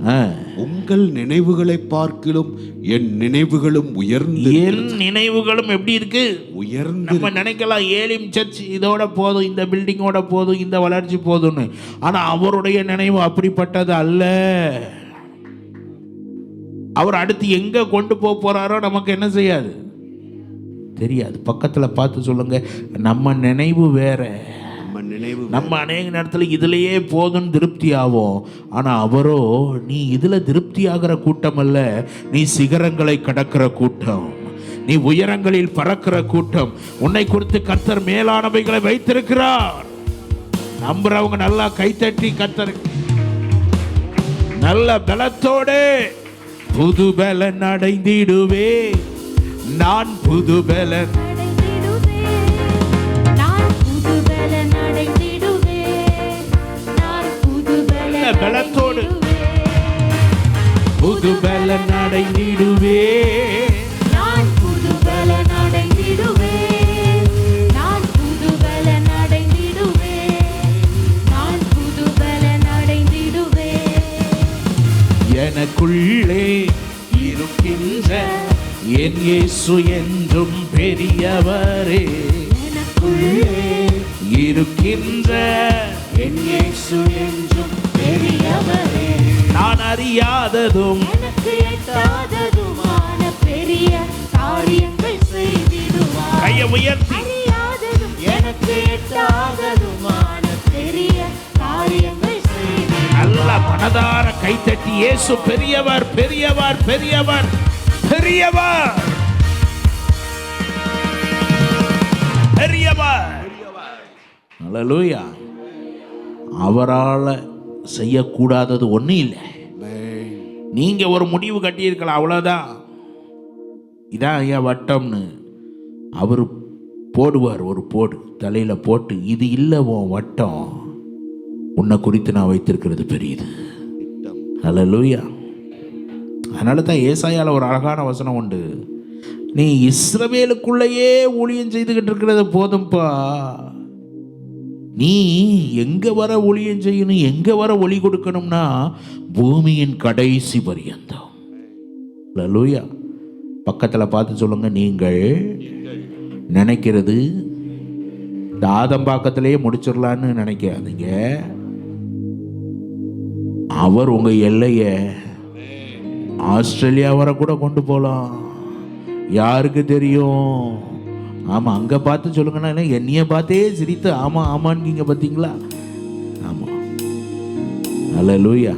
[SPEAKER 4] உங்கள் நினைவுகளை பார்க்கிலும் என் நினைவுகளும் உயர்ந்து.
[SPEAKER 2] என் நினைவுகளும் எப்படி இருக்கு?
[SPEAKER 4] உயர்ந்து.
[SPEAKER 2] நம்ம நினைக்கலாம் ஏலிம் சர்ச் இதோட போதும், இந்த பில்டிங்கோட போதும், இந்த வளர்ச்சி போதும்னு. ஆனா அவருடைய நினைவு அப்படிப்பட்டது அல்ல. அவர் அடுத்து எங்க கொண்டு போறாரோ நமக்கு என்ன செய்யாது, தெரியாது. பக்கத்துல பார்த்து சொல்லுங்க, நம்ம நினைவு வேற. நம்ம அநேக நேரத்தில் இதுலயே போதும் திருப்தி ஆகும். ஆனா அவரோ, நீ இதுல திருப்தி ஆகிற கூட்டம் அல்ல, நீ சிகரங்களை கடக்கிற கூட்டம், நீ உயரங்களில் பறக்கிற கூட்டம். உன்னை குறித்து கர்த்தர் மேலானவைகளை வைத்திருக்கிறார். நம்புறவங்க நல்லா கைத்தட்டி கர்த்தர் நல்ல பலத்தோடு புது பலன் அடைந்திடுவே, நான் புது பலன் பலத்தோடு புது பலன் அடைந்திடுவே,
[SPEAKER 3] நான் புது பலன் அடைந்திடுவே, நான் புது பலன் அடைந்திடுவே, நான் புது பலன் அடைந்திடுவே.
[SPEAKER 2] எனக்குள்ளே இருக்கின்ற என் இயேசு என்றும் பெரியவரே,
[SPEAKER 3] எனக்குள்ளே
[SPEAKER 2] இருக்கின்ற என் இயேசு என்றும்
[SPEAKER 3] பெரியவரே,
[SPEAKER 2] நான் அறியாததும்
[SPEAKER 3] எனக்கு எட்டாததுமான பெரிய காரியங்கள் செய்திடுவார்.
[SPEAKER 2] கையை உயர்த்தி
[SPEAKER 3] அறியாததும் எனக்கு எட்டாததுமான பெரிய காரியங்கள் செய்திடுவார்.
[SPEAKER 2] நல்ல மனதார கைத்தட்டி இயேசு பெரியவர், பெரியவர், பெரியவர், பெரியவர், பெரியவர். அல்லேலூயா. அவரால் செய்யக்கூடாதது ஒன்றும் இல்லை. நீங்க ஒரு முடிவு கட்டியிருக்கலாம், அவ்வளோதான், இதான் ஐயா வட்டம்னு. அவர் போடுவார் ஒரு போடு தலையில போட்டு, இது இல்லை உன் வட்டம், உன்னை குறித்து நான் வைத்திருக்கிறது பெரியது. அல்லேலூயா. அதனால தான் ஏசாயால ஒரு அழகான வசனம் உண்டு, நீ இஸ்ரவேலுக்குள்ளேயே ஊழியம் செய்துகிட்டு இருக்கிறது போதும்பா, நீ எங்க வர ஊழியம் செய்யணும், எங்க வர ஒளி கொடுக்கணும்னா பூமியின் கடைசி பரியந்தம். அல்லேலூயா. பக்கத்துல பார்த்து சொல்லுங்க, நீங்கள் நினைக்கிறது இந்த ஆதம்பாக்கத்திலேயே முடிச்சிடலான்னு நினைக்காதீங்க. அவர் உங்க எல்லைய ஆஸ்திரேலியா வர கூட கொண்டு போகலாம், யாருக்கு தெரியும். ஆமா, அங்க பார்த்து சொல்லுங்கன்னா என்னைய பார்த்தே சிரித்து ஆமா ஆமான்னு பார்த்தீங்களா? ஆமா. அல்லேலூயா.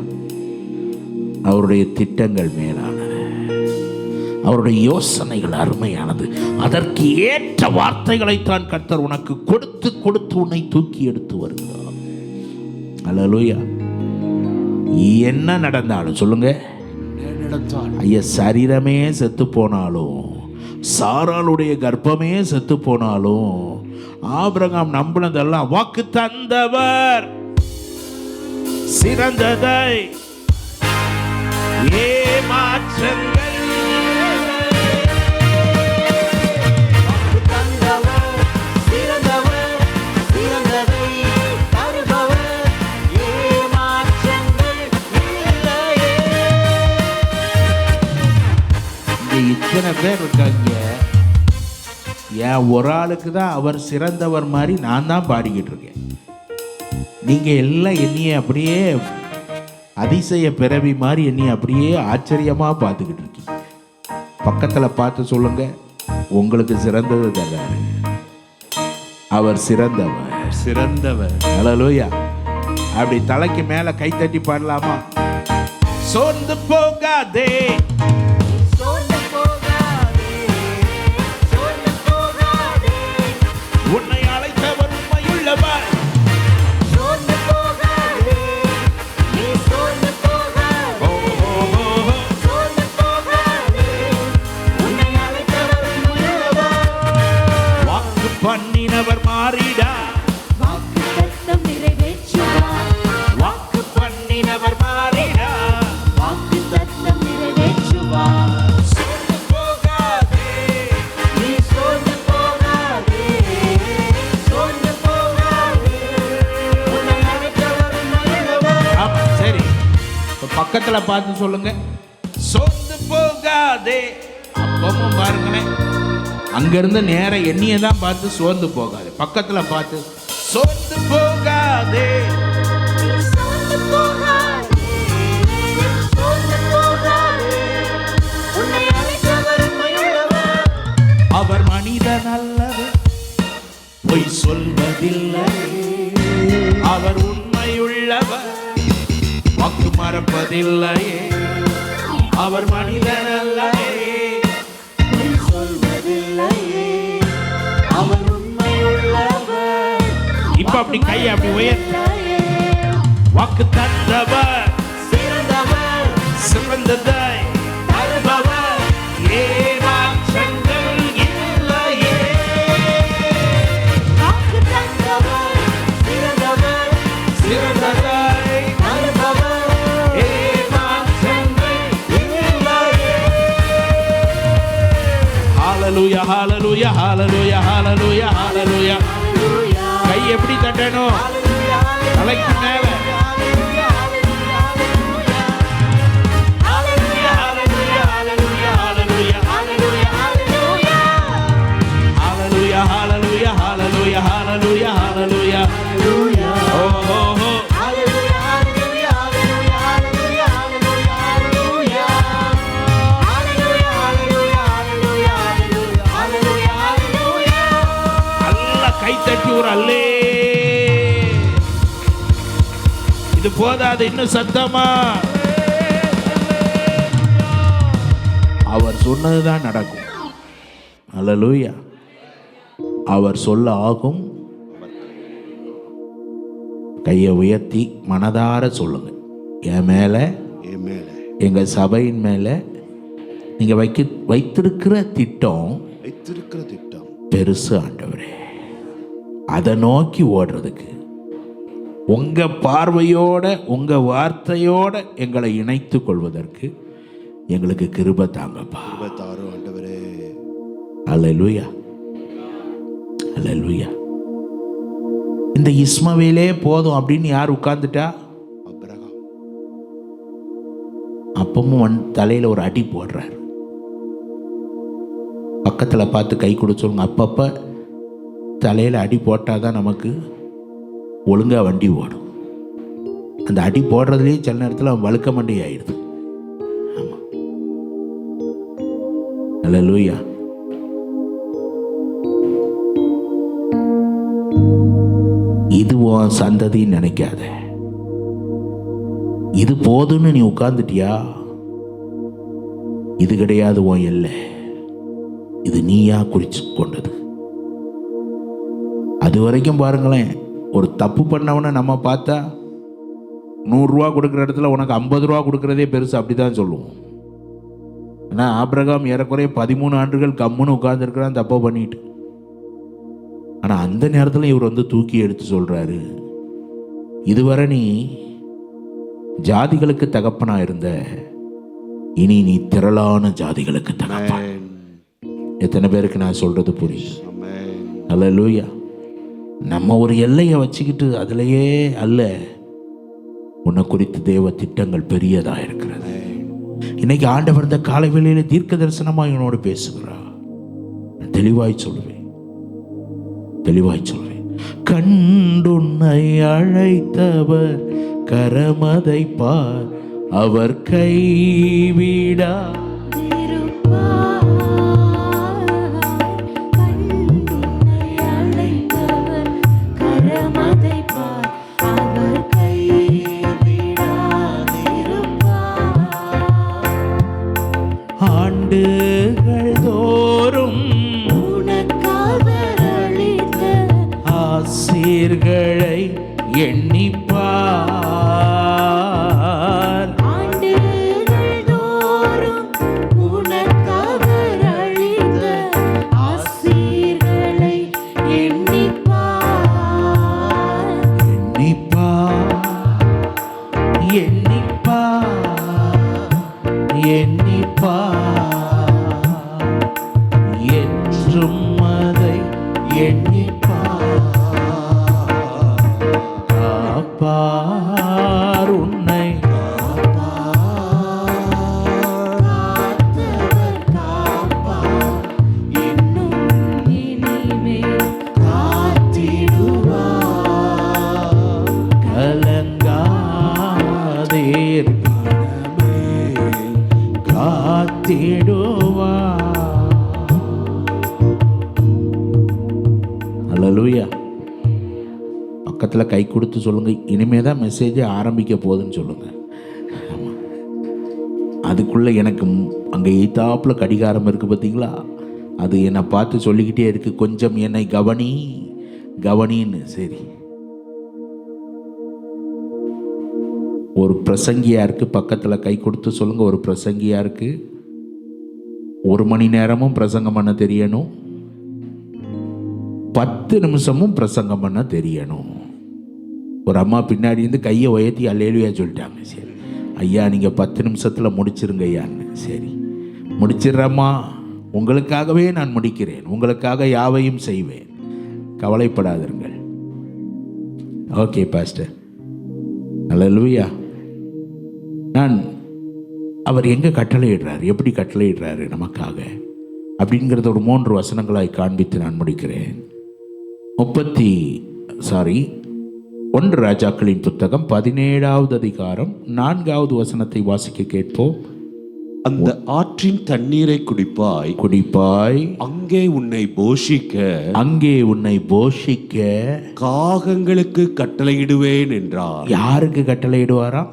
[SPEAKER 2] அவருடைய திட்டங்கள் மேலானது, அவருடைய யோசனைகள் அருமையானது. அதற்கு ஏற்ற வார்த்தைகளைத்தான் கர்த்தர் உனக்கு கொடுத்து கொடுத்து உன்னை தூக்கி எடுத்து வருகிறார். அல்லேலூயா. என்ன நடந்தாலும் சொல்லுங்க, ஐயா, சரீரமே செத்து போனாலும், சாராளுடைய கர்ப்பமே செத்து போனாலும், ஆபிரகாம் நம்பினதெல்லாம் வாக்கு தந்தவர் சிறந்ததை ஏமாற்றங்கள் இத்தனை பேர் இருக்காங்க, என் ஒரு ஆளுக்கு தான் அவர் சிறந்தவர் மாதிரி நான் தான் பாடிக்கிட்டு இருக்கேன். நீங்க எல்லாம் என்னைய அப்படியே அதிசய பிறவி மாதிரி என்னைய அப்படியே ஆச்சரியமா பார்த்துக்கிட்டு இருக்கீங்க. பக்கத்துல பார்த்து சொல்லுங்க, உங்களுக்கு சிறந்தது தர்றாரு, அவர் சிறந்தவர்,
[SPEAKER 4] சிறந்தவர்.
[SPEAKER 2] அல்லேலூயா. அப்படி தலைக்கு மேல கை தட்டி பாடலாமா? சோர்ந்து போகாதே, உன்னை அழைத்தவர் உண்மையுள்ளவர், வாக்கு பண்ணினவர் மாறிடா,
[SPEAKER 3] வாக்கு தத்தம் நிறைவேற்றுவார்,
[SPEAKER 2] வாக்கு பண்ணினவர் மாறிடா,
[SPEAKER 3] வாக்கு தத்தம் நிறைவேற்றுவார்.
[SPEAKER 2] பக்கத்துல பார்த்து சொல்லுங்க, சோர்ந்து போகாதே. அப்பவும் பாருங்களேன், அங்கிருந்து நேரம் எண்ணியை தான் பார்த்து சோர்ந்து போகாது. பக்கத்துல பார்த்து சோர்ந்து போகாதே.
[SPEAKER 3] சோர்ந்து போகாதே, சோர்ந்து போகாதே. உன்னை அழைத்தவர் உண்மையுள்ளவர்.
[SPEAKER 2] அவர் மனிதன் அல்லவர், பொய் சொல்வதில்லை. அவர் உண்மையுள்ளவர், வாக்கு மறப்பதில்லையே. அவர் மனிதன் அல்லவே,
[SPEAKER 3] பொய் சொல்வதில்லையே. அவர் உண்மையுள்ளவர்.
[SPEAKER 2] இப்ப அப்படி கையை அப்படி உயர். வாக்கு தந்தவர்,
[SPEAKER 3] சிறந்தவர்,
[SPEAKER 2] சிறந்ததை தருபவர், ஏமாற்றங்கள் இல்லையே.
[SPEAKER 3] வாக்கு தந்தவர், சிறந்தவர்,
[SPEAKER 2] சிறந்ததை
[SPEAKER 3] தருபவர்,
[SPEAKER 2] ஏமாற்றங்கள் இல்லையே. ஹalleluya ஹalleluya ஹalleluya ஹalleluya ஹalleluya.
[SPEAKER 3] ஹalleluya.
[SPEAKER 2] கை எப்படி தட்டணும்? தலைக்கு மேல. Hallelujah, hallelujah, hallelujah, hallelujah. Oh, oh, oh. நல்லா கை தட்டி ஒரு அல்லே. இது போதாது, இன்னும் சத்தமா. அவர் சொன்னதுதான் நடக்கும். அல்லேலூயா. அவர் சொல்ல ஆகும். கையை உயர்த்தி மனதார சொல்லுங்க, என் மேல, எங்க சபையின் மேல நீங்க வைத்திருக்கிற திட்டம் பெருசு ஆண்டவரே. அதை நோக்கி ஓடுறதுக்கு உங்க பார்வையோட உங்க வார்த்தையோட எங்களை இணைத்துக் கொள்வதற்கு எங்களுக்கு கிருபை தாங்கப்பா. அல்லேலூயா, அல்லேலூயா. இந்த இஸ்மவேலே போதும் அப்படின்னு யார் உட்கார்ந்துட்டா? அப்பமும் தலையில ஒரு அடி போடுறார். பக்கத்துல பார்த்து கை கொடுத்து சொல்லுங்க, அப்பப்ப தலையில அடி போட்டாதான் நமக்கு ஒழுங்கா வண்டி ஓடும். அந்த அடி போடுறதுலேயே சில நேரத்தில் அவன் வழுக்க மண்டி ஆயிடுது. ஆமா, அல்லேலூயா. இது உன் சந்ததின்னு நினைக்காத. இது போதும்னு நீ உட்கார்ந்துட்டியா? இது கிடையாது உன் எல்லை. இது நீயா குறிச்சு கொண்டது. அது வரைக்கும் பாருங்களேன், ஒரு தப்பு பண்ணவனை நம்ம பார்த்தா 100 ரூபா கொடுக்குற இடத்துல உனக்கு 50 ரூபா கொடுக்குறதே பெருசு, அப்படிதான் சொல்லுவோம். ஆனால் ஆபிரகாம் ஏறக்குறைய 13 ஆண்டுகள் கம்முன்னு உட்கார்ந்துருக்கிறான் தப்பா பண்ணிட்டு. ஆனால் அந்த நேரத்தில் இவர் வந்து தூக்கி எடுத்து சொல்றாரு, இதுவரை நீ ஜாதிகளுக்கு தகப்பனா இருந்த, இனி நீ திரளான ஜாதிகளுக்கு தகப்பன். எத்தனை பேருக்கு நான் சொல்றது புரியுது? அல்லேலூயா. நம்ம ஒரு எல்லையை வச்சுக்கிட்டு அதிலேயே அல்ல, உன்னை குறித்து தேவ திட்டங்கள் பெரியதா இருக்கிறது. இன்னைக்கு ஆண்டவர் இந்த காலை வேளையில தீர்க்க தரிசனமா என்னோடு பேசுகிறார். தெளிவாய் சொல்லுவேன், தெளிவாய் சொல்வேன். கண்டுன்னை அழைத்தவர் கரமதை பார், அவர் கைவிடா. ஆண்டுகள் தோறும் ஆசீர்களை எண்ணிப்பார்.
[SPEAKER 3] ஆண்டுகள் தோறும் உனக்கவர் அளித்த ஆசீர்களை எண்ணிப்பார்.
[SPEAKER 2] எண்ணிப்பார், எண்ணிப்பார், எண்ணிப்பார், என்றும் அதை எண்ணிப்பார். தேடுவா. அல்லேலூயா. பக்கத்தில் கை கொடுத்து சொல்லுங்க, இனிமே தான் மெசேஜே ஆரம்பிக்க போகுதுன்னு சொல்லுங்க. அதுக்குள்ளே எனக்கு அங்கே எய்த்தாப்பில் கடிகாரம் இருக்குது பார்த்தீங்களா, அது என்னை பார்த்து சொல்லிக்கிட்டே இருக்கு, கொஞ்சம் என்னை கவனி கவனின்னு. சரி, ஒரு பிரசங்கியா இருக்கு, பக்கத்தில் கை கொடுத்து சொல்லுங்க, ஒரு பிரசங்கியா இருக்கு. 1 மணி நேரமும் பிரசங்கம் பண்ண தெரியணும், 10 நிமிஷமும் பிரசங்கம் பண்ண தெரியணும். ஒரு அம்மா பின்னாடி இருந்து கையை உயர்த்தி அல்லேலூயா சொல்லிட்டாங்க. சரி ஐயா, நீங்கள் 10 நிமிஷத்தில் முடிச்சிருங்க ஐயான்னு. சரி முடிச்சிடுறம்மா, உங்களுக்காகவே நான் முடிக்கிறேன், உங்களுக்காக யாவையும் செய்வேன், கவலைப்படாதீர்கள். ஓகே பாஸ்டர், அல்லேலூயா. நான் அவர் எங்கே கட்டளையிடுறார், எப்படி கட்டளையிடுறாரு நமக்காக அப்படிங்கிறத ஒரு 3 வசனங்களாய் காண்பித்து நான் முடிக்கிறேன். 1 ராஜாக்களின் புத்தகம் 17வது அதிகாரம் 4வது வசனத்தை வாசிக்க கேட்போம்.
[SPEAKER 4] அந்த ஆற்றின் தண்ணீரை குடிப்பாய், அங்கே உன்னை போஷிக்க காகங்களுக்கு கட்டளையிடுவேன் என்றார்.
[SPEAKER 2] யாருக்கு கட்டளையிடுவாரா?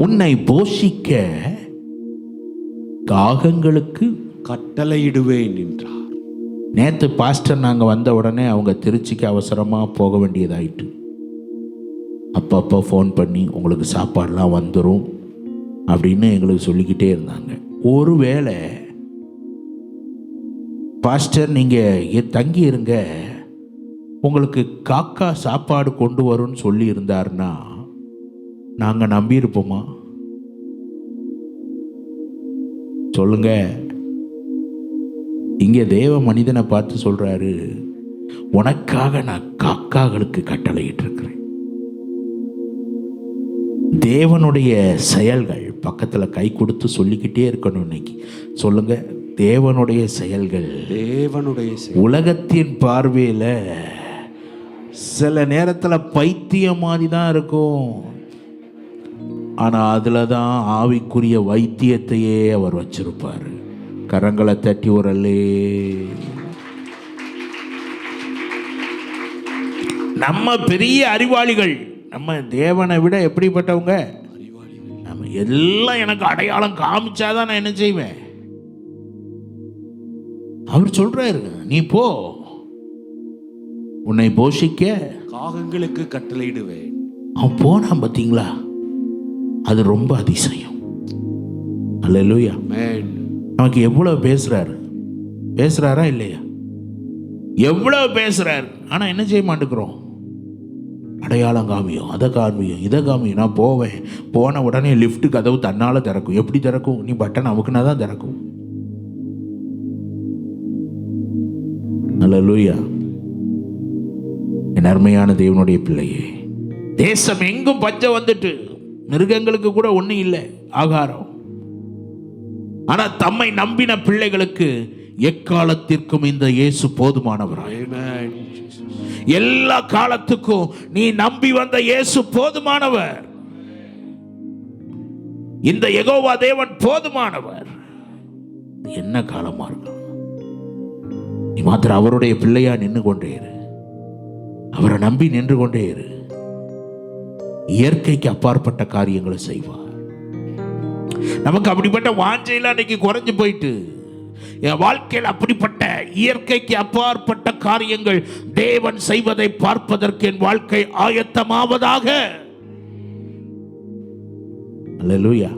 [SPEAKER 2] உன்னை போஷிக்க காகங்களுக்கு
[SPEAKER 4] கட்டளையிடுவேன் என்றார்.
[SPEAKER 2] நேற்று பாஸ்டர் நாங்கள் வந்த உடனே அவங்க திருச்சிக்கு அவசரமாக போக வேண்டியதாயிட்டு, அப்பப்போ ஃபோன் பண்ணி உங்களுக்கு சாப்பாடெலாம் வந்துடும் அப்படின்னு எங்களுக்கு சொல்லிக்கிட்டே இருந்தாங்க. ஒருவேளை பாஸ்டர் நீங்கள் தங்கி இருங்க, உங்களுக்கு காக்கா சாப்பாடு கொண்டு வரும்னு சொல்லி இருந்தாருன்னா நாங்கள் நம்பியிருப்போமா? சொல்லுங்க. இங்கே தேவ மனிதனை பார்த்து சொல்றாரு, உனக்காக நான் காக்காகளுக்கு கட்டளையிட்டு இருக்கிறேன். தேவனுடைய செயல்கள் பக்கத்தில் கை கொடுத்து சொல்லிக்கிட்டே இருக்கணும். இன்னைக்கு சொல்லுங்க, தேவனுடைய செயல்கள் உலகத்தின் பார்வையில் சில நேரத்தில் பைத்தியம் மாதிரி தான் இருக்கும், ஆனால் அதில் தான் ஆவிக்குரிய வைத்தியத்தையே அவர் வச்சிருப்பார். கரங்களை தட்டி வரலே. நம்ம பெரிய அறிவாளிகள், நம்ம தேவனை விட எப்படிப்பட்டவங்க? நம்ம எல்லாம் எனக்கு அடையாளம் காமிச்சாதான் நான் என்ன செய்வேன். அவர் சொல்றாரு, நீ போ, உன்னை போஷிக்க
[SPEAKER 4] காகங்களுக்கு கட்டளையிடுவேன்.
[SPEAKER 2] அவன் போனான் பார்த்தீங்களா, அது ரொம்ப அதிசயம். அல்லேலூயா. நமக்கு எவ்வளவு பேசுறாரா இல்லையா? எவ்வளவு பேசுறாரு, ஆனா என்ன செய்ய மாட்டேங்கிறோம்? அடையாளம் காமியும், அதை காமியும், இதை காமியும். நான் போவேன், போன உடனே லிஃப்ட் கதவு தன்னால திறக்கும். எப்படி திறக்கும்? நீ பட்டன் அமுக்குனா தான் திறக்கும். அல்லேலூயா. என் அருமையான தேவனுடைய பிள்ளையே, தேசம் எங்கும் பஞ்சம் வந்துட்டு, மிருகங்களுக்கு கூட ஒன்றும் இல்லை ஆகாரம். ஆனா தம்மை நம்பின பிள்ளைகளுக்கு எக்காலத்திற்கும் இந்த இயேசு போதுமானவராய். எல்லா காலத்துக்கும் நீ நம்பி வந்த இயேசு போதுமானவர். இந்த யெகோவா தேவன் போதுமானவர். என்ன காலமா இருக்கும், நீ மாத்திரம் அவருடைய பிள்ளையா நின்று கொண்டே இரு, அவரை நம்பி நின்று கொண்டே இரு. இயற்கைக்கு அப்பாற்பட்ட காரியங்களை செய்வார். நமக்கு அப்படிப்பட்ட வாஞ்சையில் அன்னைக்கு குறைஞ்சு போயிட்டு, என் வாழ்க்கையில் அப்படிப்பட்ட இயற்கைக்கு அப்பாற்பட்ட காரியங்கள் தேவன் செய்வதை பார்ப்பதற்கு என் வாழ்க்கை ஆயத்தமாவதாக. அல்லேலூயா.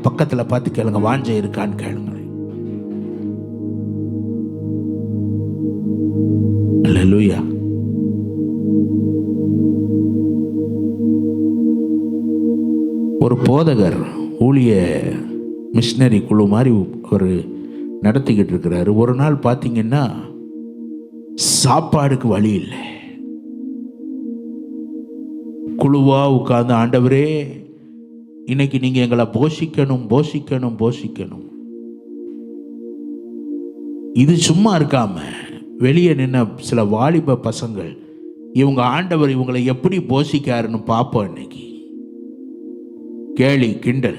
[SPEAKER 2] பக்கத்துல பார்த்து கேளுங்க, வாஞ்சை இருக்கான்னு கேளுங்க. அல்லேலூயா. ஒரு போதகர் ஊழிய மிஷினரி குழு மாதிரி ஒரு நடத்திக்கிட்டு இருக்கிறாரு. ஒரு நாள் பார்த்தீங்கன்னா சாப்பாடுக்கு வழி இல்லை. குழுவா உட்கார்ந்து, ஆண்டவரே இன்னைக்கு நீங்க எங்களை போஷிக்கணும் போஷிக்கணும் போஷிக்கணும். இது சும்மா இருக்காம வெளியே நின்ன சில வாலிப பசங்கள், இவங்க ஆண்டவர் இவங்களை எப்படி போஷிக்காருன்னு பார்ப்போம் இன்னைக்கு. கேலி கிண்டல்.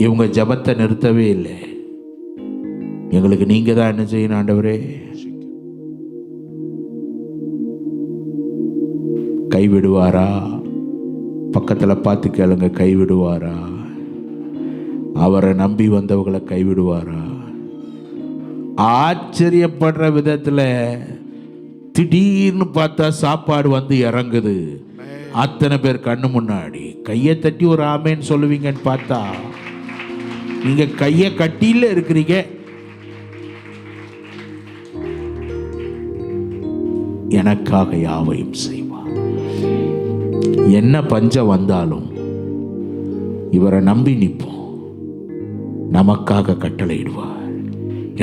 [SPEAKER 2] இவங்க ஜபத்தை நிறுத்தவே இல்லை. எங்களுக்கு நீங்க தான் என்ன செய்யணும் ஆண்டவரே. கைவிடுவாரா? பக்கத்துல பார்த்து கேளுங்க, கைவிடுவாரா? அவரை நம்பி வந்தவங்களை கைவிடுவாரா? ஆச்சரியப்படுற விதத்துல திடீர்னு பார்த்தா சாப்பாடு வந்து இறங்குது. அத்தனை பேர் கண்ணு முன்னாடி கையை தட்டி ஒரு ஆமேன்னு சொல்லுவீங்கன்னு பார்த்தா நீங்க கையை கட்டியில இருக்கிறீங்க. எனக்காக யாவையும் செய்வார். என்ன பஞ்சம் வந்தாலும் இவரை நம்பி நிற்போம். நமக்காக கட்டளையிடுவார்.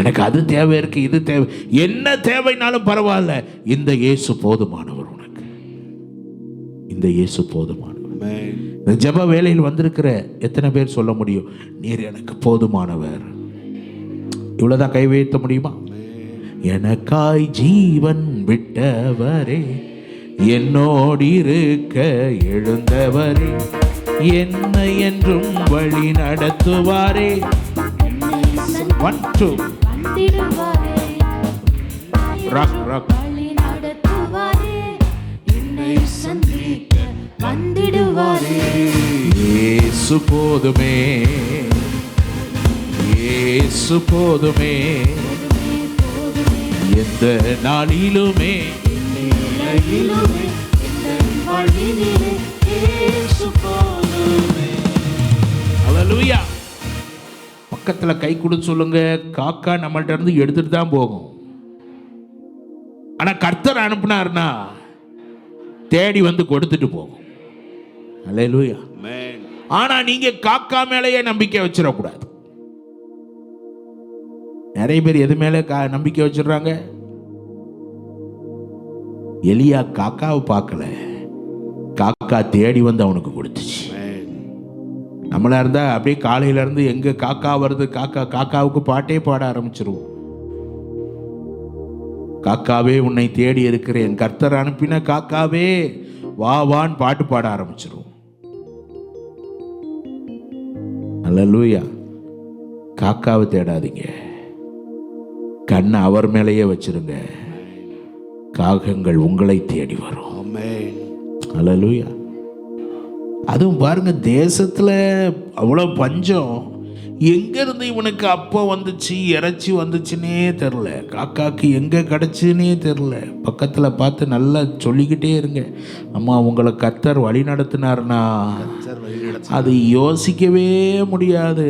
[SPEAKER 2] எனக்கு அது தேவை இருக்கு, இது தேவை, என்ன தேவைனாலும் பரவாயில்ல, இந்த இயேசு போதுமானவர். உனக்கு இந்த இயேசு போதுமானவர். இந்த ஜெப வேளையில் வந்திருக்கிற எத்தனை பேர் சொல்ல முடியும், நீர் எனக்கு போதுமானவர்? இவ்வளவுதான் கை வைத்த முடியுமா? எனக்காய் ஜீவன் விட்டவரே, என்னோடு இருக்க எழுந்தவரே, என்னை என்றும் வழி நடத்துவாரே. 1 2
[SPEAKER 3] வந்திடுவாரே,
[SPEAKER 2] ராக் ராக்.
[SPEAKER 3] வழி நடத்துவாரே, என்னை சந்திக்க வந்திடுவாரே.
[SPEAKER 2] இயேசு போதுமே, இயேசு போதுமே, எந்த நாளிலுமே
[SPEAKER 3] நிலையிலுமே இந்த வழியிலே இயேசு போதுமே.
[SPEAKER 2] ஹல்லேலூயா. பக்கத்துல கை கொடுத்து சொல்லுங்க, காக்கா நம்மள்ட்ட இருந்து எடுத்துட்டு தான் போகும். ஆனா கர்த்தர் அனுப்புனார்னா தேடி வந்து கொடுத்துட்டு போகும். ஹல்லேலூயா. ஆனா நீங்க காக்கா மேலேயே நம்பிக்கை வச்சிடக்கூடாது. நிறைய பேர் எது மேல நம்பிக்கை வச்சிடுறாங்க? எலியா காக்காவை பார்க்கல, காக்கா தேடி வந்து அவனுக்கு கொடுத்துச்சு. நம்மளா இருந்தா அப்படியே காலையில இருந்து எங்க காக்கா வருது, காக்கா காக்காவுக்கு பாட்டே பாட ஆரம்பிச்சிருவோம். காக்காவே உன்னை தேடி இருக்கிறேன், கர்த்தர் அனுப்பின காக்காவே வா வான்னு பாட்டு பாட ஆரம்பிச்சிருவோம். ஹல்லேலூயா. காக்காவை தேடாதீங்க, கண்ணை அவர் மேலேயே வச்சிருங்க. காகங்கள் உங்களை தேடி வரும். ஹல்லேலூயா. அதுவும் பாருங்க, தேசத்துல அவ்வளவு பஞ்சம், எங்க இருந்து இவனுக்கு அப்போ வந்துச்சு இறைச்சி வந்துச்சுன்னே தெரில, காக்காக்கு எங்க கிடைச்சுன்னே தெரில. பக்கத்துல பார்த்து நல்லா சொல்லிக்கிட்டே இருங்க, அம்மா உங்களை கர்த்தர் வழி நடத்தினார்னா அது யோசிக்கவே முடியாது,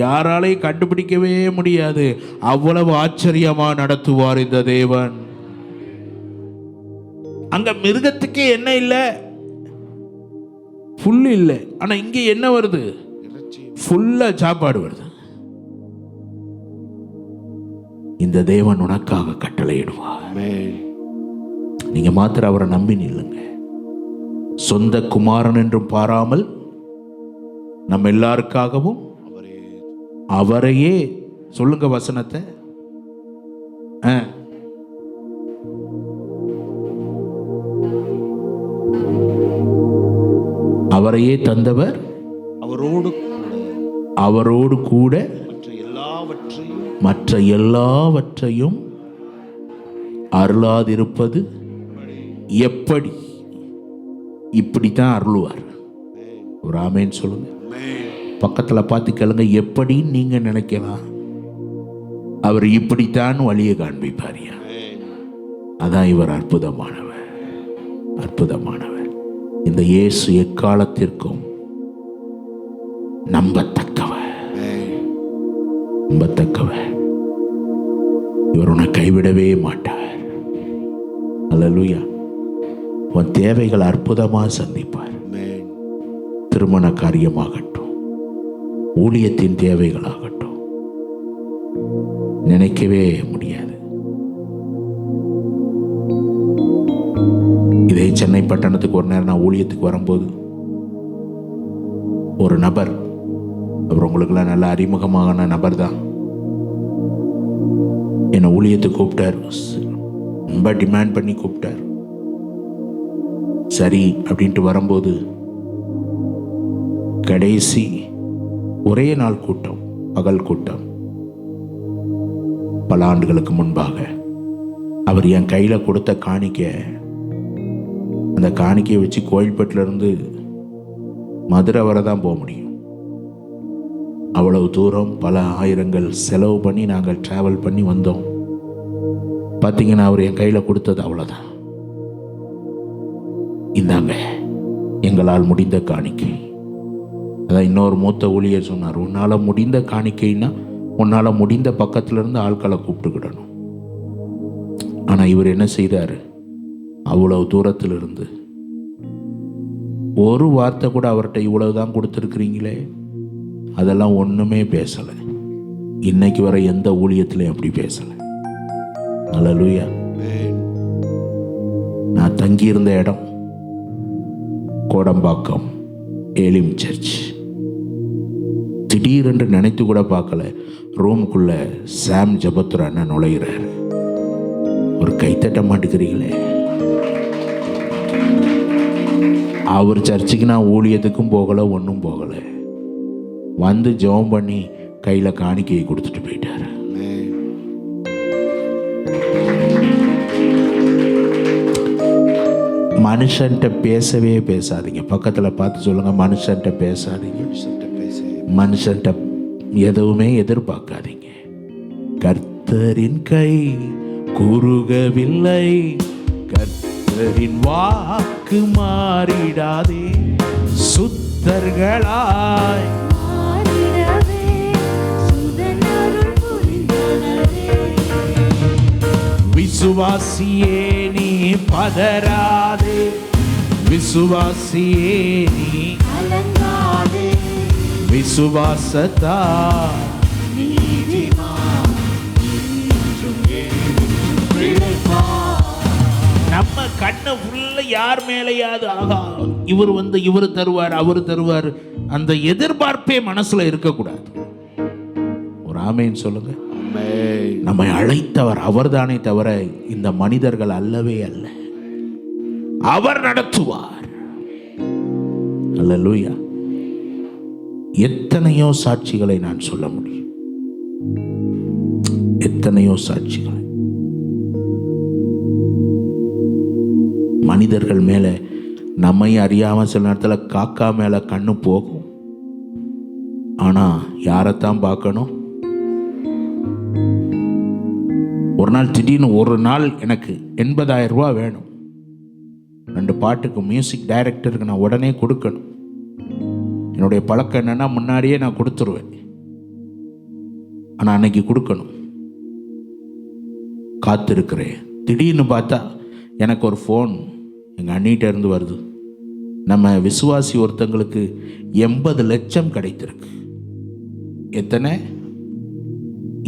[SPEAKER 2] யாராலையும் கண்டுபிடிக்கவே முடியாது. அவ்வளவு ஆச்சரியமா நடத்துவார் இந்த தேவன். அங்க மிருகத்துக்கே என்ன இல்லை, புல் இல்லை. ஆனா இங்க என்ன வருது? ஃபுல்லா சாப்பாடு வருது. இந்த தேவன் உனக்காக கட்டளையிடுவார். நீங்க மாத்திர அவரை நம்பி நில்லுங்க. சொந்த குமாரன் என்றும் பாராமல் நம்ம எல்லாருக்காகவும் அவரையே, சொல்லுங்க வசனத்தை, அவரையே தந்தவர், அவரோடு கூட மற்ற எல்லாவற்றையும் அருளாதிருப்பது எப்படி? இப்படித்தான் அருளுவார். ஒரு ஆமேன்னு சொல்லுங்க. பக்கத்துல பார்த்து கேளுங்க, எப்படின்னு நீங்க நினைக்கலாம், அவர் இப்படித்தான் வழியை காண்பிப்பாரியா. அதான் இவர் அற்புதமானவர், அற்புதமானவர். இந்த இயேசு எக்காலத்திற்கும் நம்பத்தக்கவர், நம்பத்தக்கவர். இவர் உன்னை கைவிடவே மாட்டார். அல்லேலூயா. உன் தேவைகள் அற்புதமா சந்திப்பார். திருமண காரியமாகட்டும், ஊழியத்தின் தேவைகளாகட்டும், நினைக்கவே முடியாது. இதே சென்னை பட்டணத்துக்கு ஒரு நேரம் நான் ஊழியத்துக்கு வரும்போது ஒரு நபர், அவர் உங்களுக்கெல்லாம் நல்ல அறிமுகமான நபர் தான், என்னை ஊழியத்துக்கு கூப்பிட்டார். ரொம்ப டிமாண்ட் பண்ணி கூப்பிட்டார். சரி அப்படின்ட்டு வரும்போது கடைசி ஒரே நாள் கூட்டம், பகல் கூட்டம். பல ஆண்டுகளுக்கு முன்பாக அவர் என் கையில் கொடுத்த காணிக்கை, அந்த காணிக்கையை வச்சு கோயில்பட்டிலிருந்து மதுரை வரை தான் போக முடியும். அவ்வளவு தூரம் பல ஆயிரங்கள் செலவு பண்ணி நாங்கள் டிராவல் பண்ணி வந்தோம். பார்த்தீங்கன்னா அவர் என் கையில் கொடுத்தது அவ்வளோதான். இந்தாங்க எங்களால் முடிந்த காணிக்கை. அதான் இன்னொரு மூத்த ஊழியர் சொன்னார், உன்னால் முடிந்த காணிக்கைன்னா உன்னால் முடிந்த பக்கத்துல இருந்து ஆட்களை கூப்பிட்டுக்கிடணும். ஆனால் இவர் என்ன செய்தார், அவ்வளவு தூரத்தில் இருந்து ஒரு வார்த்தை கூட அவர்கிட்ட இவ்வளவுதான் கொடுத்துருக்குறீங்களே, அதெல்லாம் ஒன்றுமே பேசலை. இன்னைக்கு வரை எந்த ஊழியத்திலையும் அப்படி பேசலை. அல்லேலூயா. நான் தங்கியிருந்த இடம் கோடம்பாக்கம் ஏலிம் சர்ச். திடீரென்று நினைத்து கூட பார்க்கல, ரூமுக்குள்ள சாம் ஜபத்துர அண்ணன் நுழைகிறார். ஒரு கைத்தட்ட மாட்டேங்கிறீங்களே. அவர் சர்ச்சுக்கு நான் ஊழியத்துக்கும் போகலை, ஒன்றும் போகலை. வந்து ஜெபம் பண்ணி கையில் காணிக்கையை கொடுத்துட்டு போயிட்டார். மனுஷன்ட்ட பேசவே பேசாதீங்க. பக்கத்தில் பார்த்து சொல்லுங்க, மனுஷன்ட்ட பேசாதீங்க. மனுஷன்ட்ட எதுவுமே எதிர்பார்க்காதீங்க. கர்த்தரின் கை குறுகவில்லை, கர்த்தரின் வாக்கு மாறிடாதே. சுத்தர்களாய்
[SPEAKER 3] மாறிடவே சுதனருள் புரிந்தனரே.
[SPEAKER 2] விசுவாசியே நீ பதறாதே, விசுவாசியே நீ
[SPEAKER 3] கலங்காதே.
[SPEAKER 2] விசுவாசத்தா
[SPEAKER 3] நீதிமான் என்றும் பிழைப்பான்.
[SPEAKER 2] நம்ம கண்ணை உள்ள யார் மேலேயாவது ஆகா இவர் தருவார் அவர் தருவார், அந்த எதிர்பார்ப்பே மனசுல இருக்கக்கூடாது. ஒரு ஆமேன்னு சொல்லுங்க. நம்மை அழைத்தவர் அவர்தானே தவிர இந்த மனிதர்கள் அல்லவே அல்ல. அவர் நடத்துவார். அல்லேலூயா. எத்தனையோ சாட்சிகளை நான் சொல்ல முடியும், எத்தனையோ சாட்சிகளை. மனிதர்கள் மேல நம்மை அறியாம சில நேரத்தில் காக்கா மேல கண்ணு போகும். ஆனா யாரைத்தான் பார்க்கணும்? ஒரு நாள் திடீர்னு ஒரு நாள் எனக்கு 80,000 ரூபாய் வேணும். 2 பாட்டுக்கு மியூசிக் டைரக்டருக்கு நான் உடனே கொடுக்கணும். என்னுடைய பழக்கம் என்னன்னா, முன்னாடியே நான் கொடுத்துருவேன். ஆனால் அன்னைக்கு கொடுக்கணும். காத்திருக்கிறேன். திடீர்னு பார்த்தா எனக்கு ஒரு ஃபோன் எங்கள் அண்ணிகிட்ட இருந்து வருது. நம்ம விசுவாசி ஒருத்தங்களுக்கு 80 லட்சம் கிடைத்திருக்கு. எத்தனை?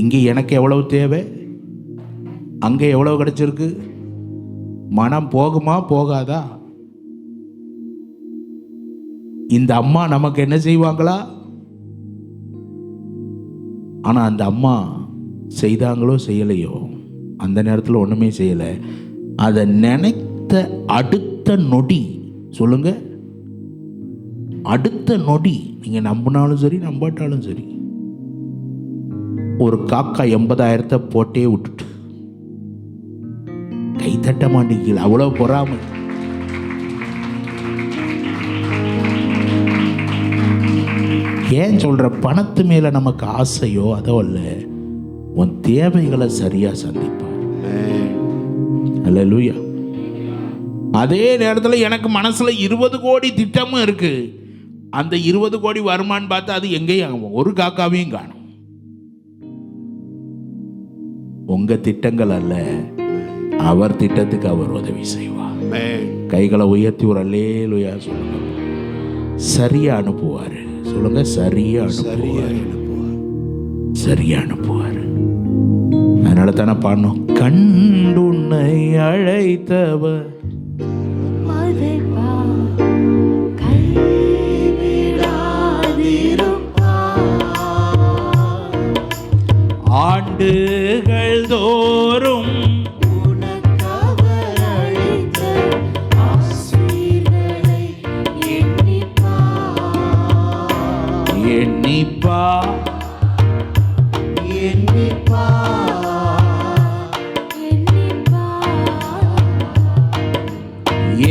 [SPEAKER 2] இங்கே எனக்கு எவ்வளவு தேவை, அங்கே எவ்வளவு கிடைச்சிருக்கு? மனம் போகுமா போகாதா? இந்த அம்மா நமக்கு என்ன செய்வாங்களா? ஆனா அந்த அம்மா செய்தாங்களோ செய்யலையோ, அந்த நேரத்தில் ஒண்ணுமே செய்யலை. அதை நினைத்த அடுத்த நொடி, சொல்லுங்க, அடுத்த நொடி, நீங்க நம்பினாலும் சரி நம்பாட்டாலும் சரி, ஒரு காக்கா 80,000 போட்டே விட்டுட்டு கை தட்ட மாட்டேங்கல. அவ்வளவு பொறாமை. ஏன் சொல்ற? பணத்து மேல நமக்கு ஆசையோ அதோ அல்ல, உன் தேவைகளை சரியா சந்திப்பார். அல்லேலூயா. அதே நேரத்தில் எனக்கு மனசுல 20 கோடி திட்டமும் இருக்கு. அந்த 20 கோடி வருமானு பார்த்தா அது எங்கேயும் ஒரு காக்காவையும் காணும். உங்க திட்டங்கள் அல்ல, அவர் திட்டத்துக்கு அவர் உதவி செய்வார். கைகளை உயர்த்தி ஒரு அல்லேலூயா சொல்லுங்க. சரியா அனுப்புவாரு. சொல்லுங்க, சரியா அனுப்புவார். சரியா அனுப்புவார். அதனால தானே பாடணும், கண்டுன்னை அழைத்தவர் ஆண்டுகள் தோறும் எண்ணிப்பா
[SPEAKER 3] எண்ணிப்பா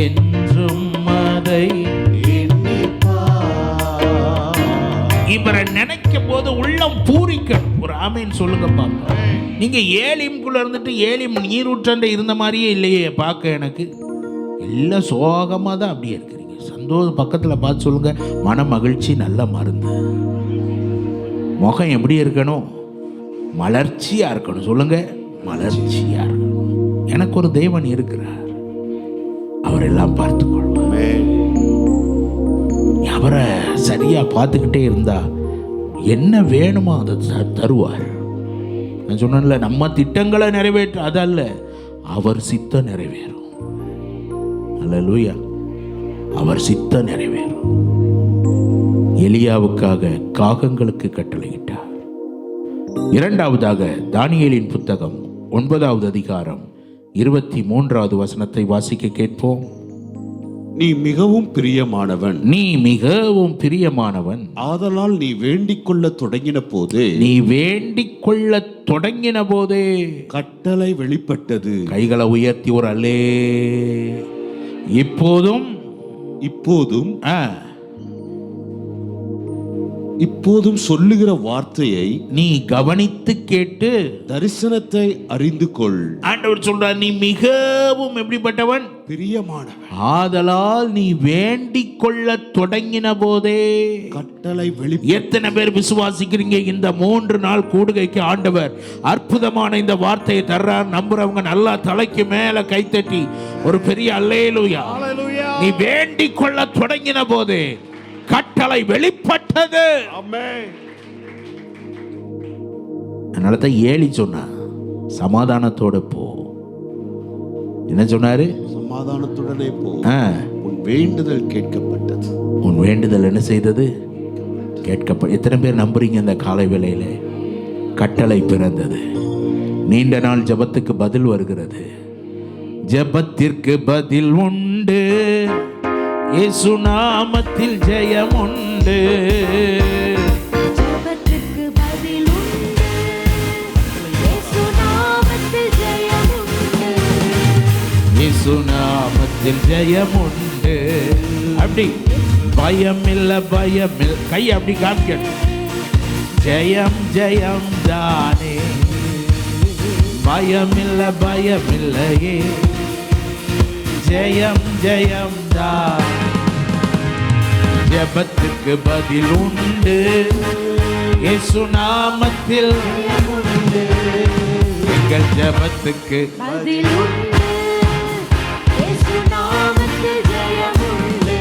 [SPEAKER 2] என்றும் அதை இவரை நினைக்கும் போது உள்ளம் பூரிக்கணும். ஒரு ஆமேன் சொல்லுங்க பாப்பா. நீங்க ஏலிம்குள்ள இருந்துட்டு ஏலிம் நீரூற்றண்ட இருந்த மாதிரியே இல்லையே பார்க்க. எனக்கு எல்லாம் சோகமாக தான் அப்படியே இருக்கிறீங்க. சந்தோஷம் பக்கத்தில் பார்த்து சொல்லுங்க, மன மகிழ்ச்சி நல்ல மருந்து. முகம் எப்படி இருக்கணும்? மலர்ச்சியாக இருக்கணும். சொல்லுங்க, மலர்ச்சியாக இருக்கணும். எனக்கு ஒரு தேவன் இருக்கிறார், அவரெல்லாம் பார்த்துக்கொள்வார். அவரை சரியா பார்த்துக்கிட்டே இருந்தா என்ன வேணுமோ அதை தருவார். நான் சொன்னேன்ல, நம்ம திட்டங்களை நிறைவேற்ற அதல்ல, அவர் சித்தம் நிறைவேறும். அல்லேலூயா, அவர் சித்தம் நிறைவேறும். எலியாவுக்காக காகங்களுக்கு கட்டளையிட்டார். இரண்டாவதாக தானியேலின் புத்தகம் 9வது அதிகாரம் 23வது வசனத்தை வாசிக்க கேட்போம்.
[SPEAKER 4] நீ மிகவும் பிரியமானவன்,
[SPEAKER 2] நீ மிகவும் பிரியமானவன்,
[SPEAKER 4] ஆதலால் நீ வேண்டிக் கொள்ள தொடங்கின போதே,
[SPEAKER 2] நீ வேண்டிக் கொள்ள தொடங்கின போதே
[SPEAKER 4] கட்டளை வெளிப்பட்டது.
[SPEAKER 2] கைகளை உயர்த்தி ஒரு அல்லே. இப்போதும்
[SPEAKER 4] இப்போதும் சொல்லுகிற வார்த்தையை
[SPEAKER 2] நீ கவனித்து கேட்டு
[SPEAKER 4] தரிசனத்தை அறிந்து கொள்.
[SPEAKER 2] ஆண்டவர் சொல்றார், நீ மிகவும் எப்படிப்பட்டவன்?
[SPEAKER 4] பிரியமானவன்,
[SPEAKER 2] ஆதலால் நீ வேண்டிக் கொள்ள தொடங்கின போதே
[SPEAKER 4] கட்டளை
[SPEAKER 2] எத்தனை பேர் விசுவாசிக்கிறீங்க? இந்த 3 நாள் கூடுகைக்கு ஆண்டவர் அற்புதமான இந்த வார்த்தையை தர்றார். நம்புறவங்க நல்லா தலைக்கு மேல கைத்தட்டி ஒரு பெரிய அல்லேலூயா. நீ வேண்டிக் கொள்ள தொடங்கின போதே கட்டளை வெளிப்பட்டது. அதனால தான் ஏலி சொன்னா, சமாதானத்தோட போ. என்ன சொன்னாரு?
[SPEAKER 4] சமாதானத்துடனே போ, உன் வேண்டுதல் கேட்கப்பட்டது.
[SPEAKER 2] உன் வேண்டுதல் என்ன செய்தது? கேட்கப்பட்ட. எத்தனை பேர் நம்புறீங்க? இந்த காலை வேளையில கட்டளை பிறந்தது. நீண்ட நாள் ஜெபத்துக்கு பதில் வருகிறது. ஜெபத்திற்கு பதில் உண்டு, இயேசு நாமத்தில் ஜெயம் உண்டு.
[SPEAKER 3] ஜெபத்துக்கு பதில் உண்டு, இயேசு நாமத்தில் ஜெயம் உண்டு.
[SPEAKER 2] இயேசு நாமத்தில் ஜெயம் உண்டு. அப்படி பயம் இல்ல, பயம் இல்ல. கை அப்படி காமிக்கணும். ஜெயம் ஜெயம் தானே, பயம் இல்ல, பயம் இல்லையே. ஜெயம் ஜெயம் தான். ஜெபத்துக்கு பதில் உண்டு, இயேசு நாமத்தில் உண்டு. எங்கள் ஜெபத்துக்கு
[SPEAKER 3] பதில் உண்டு, இயேசு நாமத்தில் ஜெயம் உண்டு.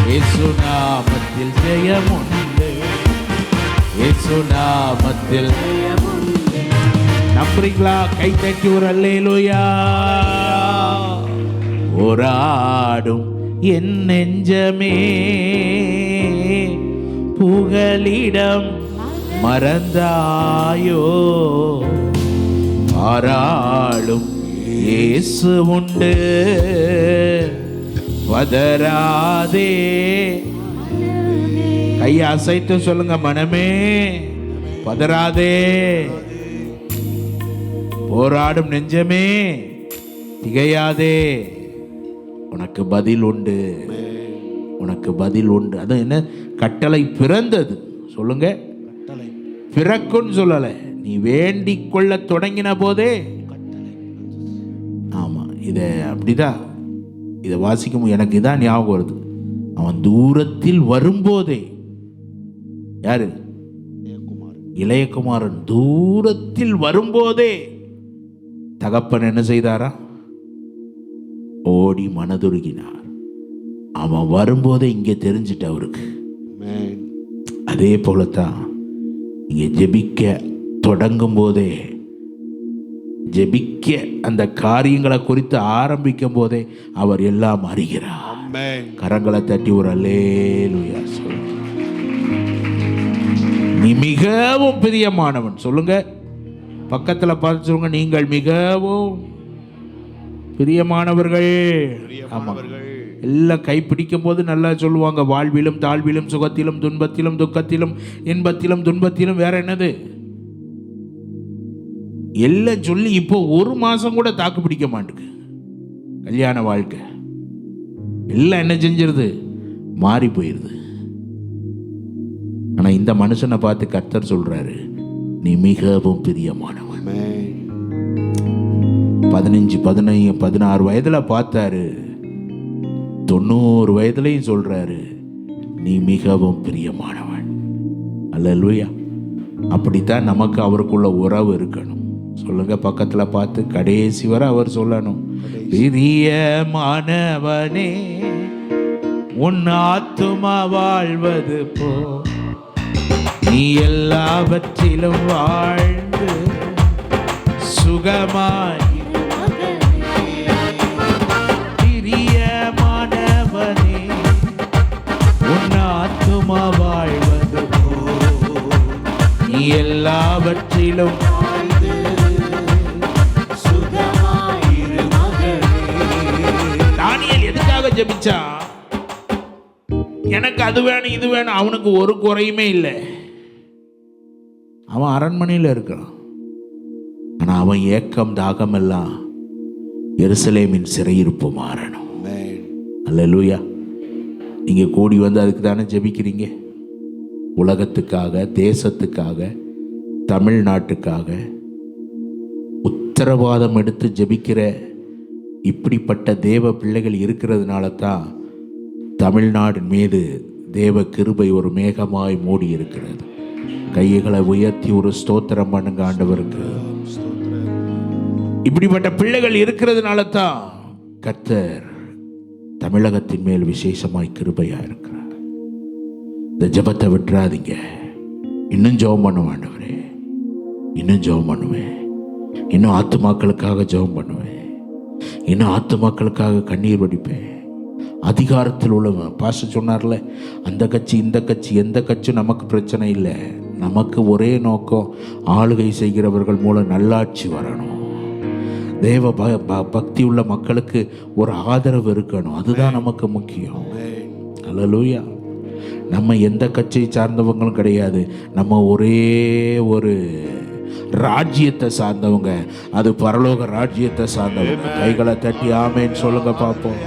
[SPEAKER 2] இயேசு நாமத்தில் ஜெயம் உண்டு. இயேசு நாமத்தில்
[SPEAKER 3] ஜெயம் உண்டு.
[SPEAKER 2] நம்புறீங்களா? கை தட்டி ஒரு அல்லேலூயா. போராடும் என் நெஞ்சமே, புகலிடம் மறந்தாயோ? பாராளும் இயேசு உண்டு, பதறாதே. கையை அசைத்து சொல்லுங்க, மனமே பதறாதே. போராடும் நெஞ்சமே திகையாதே. உனக்கு பதில் உண்டு, உனக்கு பதில் உண்டு. அது என்ன? கட்டளை பிறந்தது. சொல்லுங்க, பிறக்குன்னு சொல்லலை, நீ வேண்டிக் கொள்ள தொடங்கின போதே. ஆமா, இதை அப்படிதான் இதை வாசிக்கும் எனக்கு இதான் ஞாபகம் வருது. அவன் தூரத்தில் வரும்போதே, யாரு? இளையகுமாரன் தூரத்தில் வரும்போதே தகப்பன் என்ன செய்தாரா? ஓடி மனதுருகினார். அவன் வரும்போதே இங்கே தெரிஞ்சிட்டு அவருக்கு. அதே போலத்தான் இங்கே ஜெபிக்க தொடங்கும் போதே, ஜெபிக்க அந்த காரியங்களை குறித்து ஆரம்பிக்கும் போதே அவர் எல்லாம் அறிகிறார். கரங்களை தட்டி ஒரு அல்லேலூயா சொல்லு. நீ மிகவும் பிரியமானவன். சொல்லுங்க, பக்கத்தில் பார்த்து சொல்லுங்க, நீங்கள் மிகவும் பிரியமானவர்கள். ஆமா, எல்லாம் கைப்பிடிக்கும் போது நல்லா சொல்லுவாங்க, வாழ்விலும் தாழ்விலும் சுகத்திலும் துன்பத்திலும் துக்கத்திலும் இன்பத்திலும் துன்பத்திலும், வேற என்னது எல்லாம் சொல்லி இப்போ ஒரு மாசம் கூட தாக்கு பிடிக்க மாட்டேங்குது கல்யாண வாழ்க்கை. எல்லாம் என்ன செஞ்சிருது, மாறி போயிருது. ஆனா இந்த மனுஷனை பார்த்து கர்த்தர் சொல்றாரு, நீ மிகவும் பிரியமானவன். 15, 16 வயதுல பார்த்தாரு, 90 வயதுலையும் சொல்றாரு, நீ மிகவும் பிரியமானவன். அல்லேலூயா. அப்படித்தான் நமக்கு அவருக்குள்ள உறவு இருக்கணும். சொல்லுங்க பக்கத்துல பார்த்து, கடைசி வரை அவர் சொல்லணும், பிரியமானவனே உன் ஆத்துமா வாழ்வது போ, நீ எல்லாவற்றிலும் வாழ்ந்து சுகமாய். பிரியமானவனே உன் ஆத்துமா வாழ்வது போ, நீ எல்லாவற்றிலும் வாழ்ந்து சுகமாயிரு மகனே. தானியேல் எதுக்காக ஜெபிச்சா? எனக்கு அது வேணும் இது வேணும். அவனுக்கு ஒரு குறையுமே இல்லை. அவன் அரண்மனையில் இருக்கான். ஆனா அவன் ஏக்கம் தாகம் எல்லாம் எருசலேமின் சிறையிருப்பு மாறணும். அல்லேலூயா. நீங்க கூடி வந்து அதுக்கு தானே ஜெபிக்கிறீங்க. உலகத்துக்காக, தேசத்துக்காக, தமிழ்நாட்டுக்காக உத்தரவாதம் எடுத்து ஜெபிக்கிற இப்படிப்பட்ட தேவ பிள்ளைகள் இருக்கிறதுனால தான் தமிழ்நாடு மீது தேவ கிருபை ஒரு மேகமாய் மூடி இருக்கிறது. கைகளை உயர்த்தி ஒரு ஸ்தோத்திரம் பண்ணுங்க ஆண்டவருக்கு. இப்படிப்பட்ட பிள்ளைகள் இருக்கிறதுனால தான் கர்த்தர் தமிழகத்தின் மேல் விசேஷமாய் கிருபையா இருக்கிறார். இந்த ஜெபத்தை விட்டுறாதீங்க. இன்னும் ஜெபம் பண்ணுவேன் ஆண்டவரே, இன்னும் ஜெபம் பண்ணுவேன், இன்னும் ஆத்துமாக்களுக்காக ஜெபம் பண்ணுவேன், இன்னும் ஆத்துமாக்களுக்காக கண்ணீர் வடிப்பேன். அதிகாரத்தில் உள்ளவன் பாஸ்டர் சொன்னார்ல, அந்த கட்சி இந்த கட்சி எந்த கட்சி நமக்கு பிரச்சனை இல்லை. நமக்கு ஒரே நோக்கம், ஆளுகை செய்கிறவர்கள் மூலம் நல்லாட்சி வரணும், தேவ பக்தி உள்ள மக்களுக்கு ஒரு ஆதரவு இருக்கணும். அதுதான் நமக்கு முக்கியம். அல்லேலூயா. நம்ம எந்த கட்சியை சார்ந்தவங்களும் கிடையாது. நம்ம ஒரே ஒரு ராஜ்யத்தை சார்ந்தவங்க, அது பரலோக ராஜ்யத்தை சார்ந்தவங்க. கைகளை தட்டி ஆமேன்னு சொல்லுங்க பார்ப்போம்.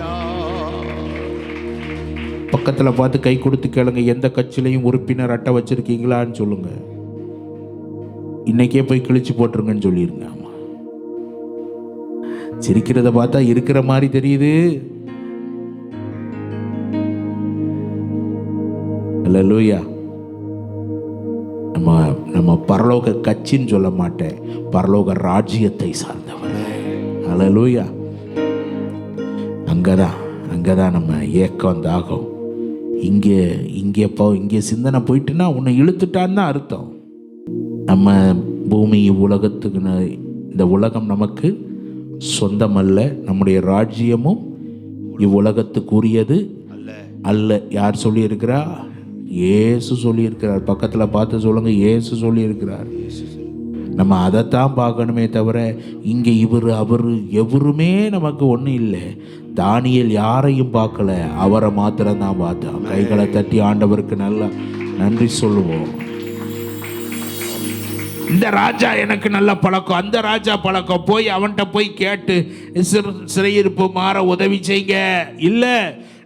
[SPEAKER 2] பக்கத்தில் பார்த்து கை கொடுத்து கேளுங்க, எந்த கட்சியிலையும் உறுப்பினர் அட்டை வச்சிருக்கீங்களான்னு சொல்லுங்க. இன்னைக்கே போய் கிழிச்சு போட்டுருங்கன்னு சொல்லிருங்க. ஆமா, சிரிக்கிறத பார்த்தா இருக்கிற மாதிரி தெரியுது. அல்லேலூயா. நம்ம பரலோக கட்சின்னு சொல்ல மாட்டேன், பரலோக ராஜ்யத்தை சார்ந்தவர். அல்லேலூயா. அங்கதான் நம்ம ஏக்கம் தாகம். இங்கே சிந்தனை போயிட்டுன்னா உன்னை இழுத்துட்டான்னு தான் அர்த்தம். நம்ம பூமி உலகத்துக்கு, இந்த உலகம் நமக்கு சொந்தமல்ல, நம்முடைய ராஜ்யமும் இவ்வுலகத்துக்குரியது அல்ல. யார் சொல்லியிருக்கிறா? இயேசு சொல்லியிருக்கிறார். பக்கத்தில் பார்த்து சொல்லுங்க, இயேசு சொல்லியிருக்கிறார். நம்ம அதைத்தான் பார்க்கணுமே தவிர இங்கே இவர் அவர் எவருமே நமக்கு ஒன்றும் இல்லை. தானியேல் யாரையும் பார்க்கல, அவரை மாத்திரம்தான் பார்த்தான். கைகளை தட்டி ஆண்டவருக்கு நல்லா நன்றி சொல்லுவோம். இந்த ராஜா எனக்கு நல்ல பழக்கம், அந்த ராஜா பழக்கம், போய் அவன்கிட்ட போய் கேட்டு சிறையிருப்பு மாற உதவி செய்யுங்க. இல்லை,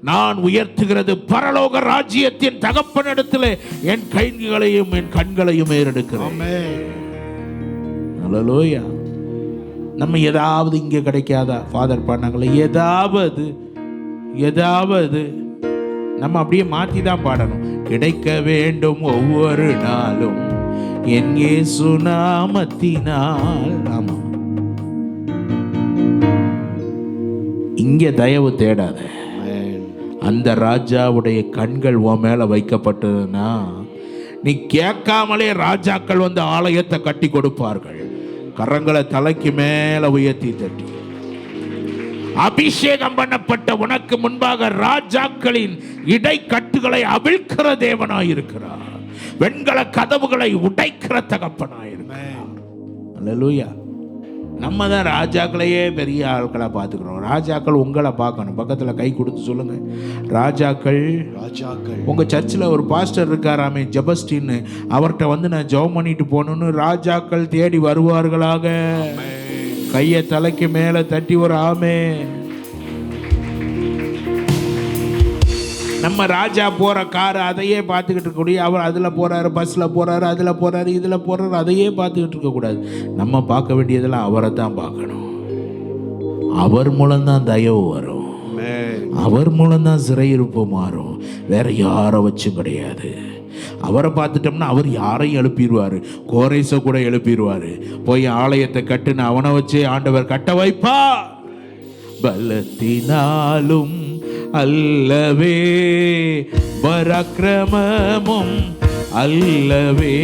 [SPEAKER 2] நான் உயர்த்துகிறது பரலோக ராஜ்யத்தின் தகப்பனிடத்தில் என் கைகளையும் என் கண்களையும் ஏறெடுக்கிறேன். அல்லேலூயா. நம்ம ஏதாவது இங்கே கிடைக்காதா? ஃபாதர் பண்ணாங்களே, ஏதாவது நம்ம அப்படியே மாற்றி தான் பாடணும். கிடைக்க வேண்டும் ஒவ்வொரு நாளும் என் இயேசு நாமத்தினால். ஆமா, இங்கே தயவு தேடாத. அந்த ராஜாவுடைய கண்கள் உன் மேல வைக்கப்பட்டதுன்னா நீ கேட்காமலே ராஜாக்கள் வந்து ஆலயத்தை கட்டி கொடுப்பார்கள். கரங்களை தலைக்கு மேல உயர்த்தி தட்டி, அபிஷேகம் பண்ணப்பட்ட உனக்கு முன்பாக ராஜாக்களின் இடைக்கட்டுகளை அவிழ்க்கிற தேவனாயிருக்கிறார். வெண்கல கதவுகளை உடைக்கிற தகப்பனாயிருக்கிறார். அல்லேலூயா. நம்ம தான் ராஜாக்களையே பெரிய ஆட்களாக பார்த்துக்கிறோம். ராஜாக்கள் உங்களை பார்க்கணும். பக்கத்தில் கை கொடுத்து சொல்லுங்க, ராஜாக்கள். உங்கள் சர்ச்சில் ஒரு பாஸ்டர் இருக்காராமே ஜெபஸ்டின்னு, அவர்கிட்ட வந்து நான் ஜெபம் பண்ணிட்டு போகணுன்னு ராஜாக்கள் தேடி வருவார்களாக. கையை தலைக்கு மேலே தட்டி ஒரு ஆமே. நம்ம ராஜா போகிற கார் அதையே பார்த்துக்கிட்டு இருக்கக்கூடிய, அவர் அதில் போகிறாரு, பஸ்ஸில் போகிறாரு, அதில் போகிறாரு, இதில் போகிறாரு, அதையே பார்த்துக்கிட்டு இருக்கக்கூடாது. நம்ம பார்க்க வேண்டியதெல்லாம் அவரை தான் பார்க்கணும். அவர் மூலம்தான் தயவு வரும், அவர் மூலம்தான் சிறையிருப்பு மாறும். வேற யாரை வச்சும் கிடையாது. அவரை பார்த்துட்டோம்னா அவர் யாரையும் எழுப்பிடுவார். கோரேச கூட எழுப்பிடுவார். போய் ஆலயத்தை கட்டுன்னு அவனை வச்சு ஆண்டவர் கட்ட வைப்பா. பலத்தினாலும் அல்லவே, பராக்கிரமமும் அல்லவே,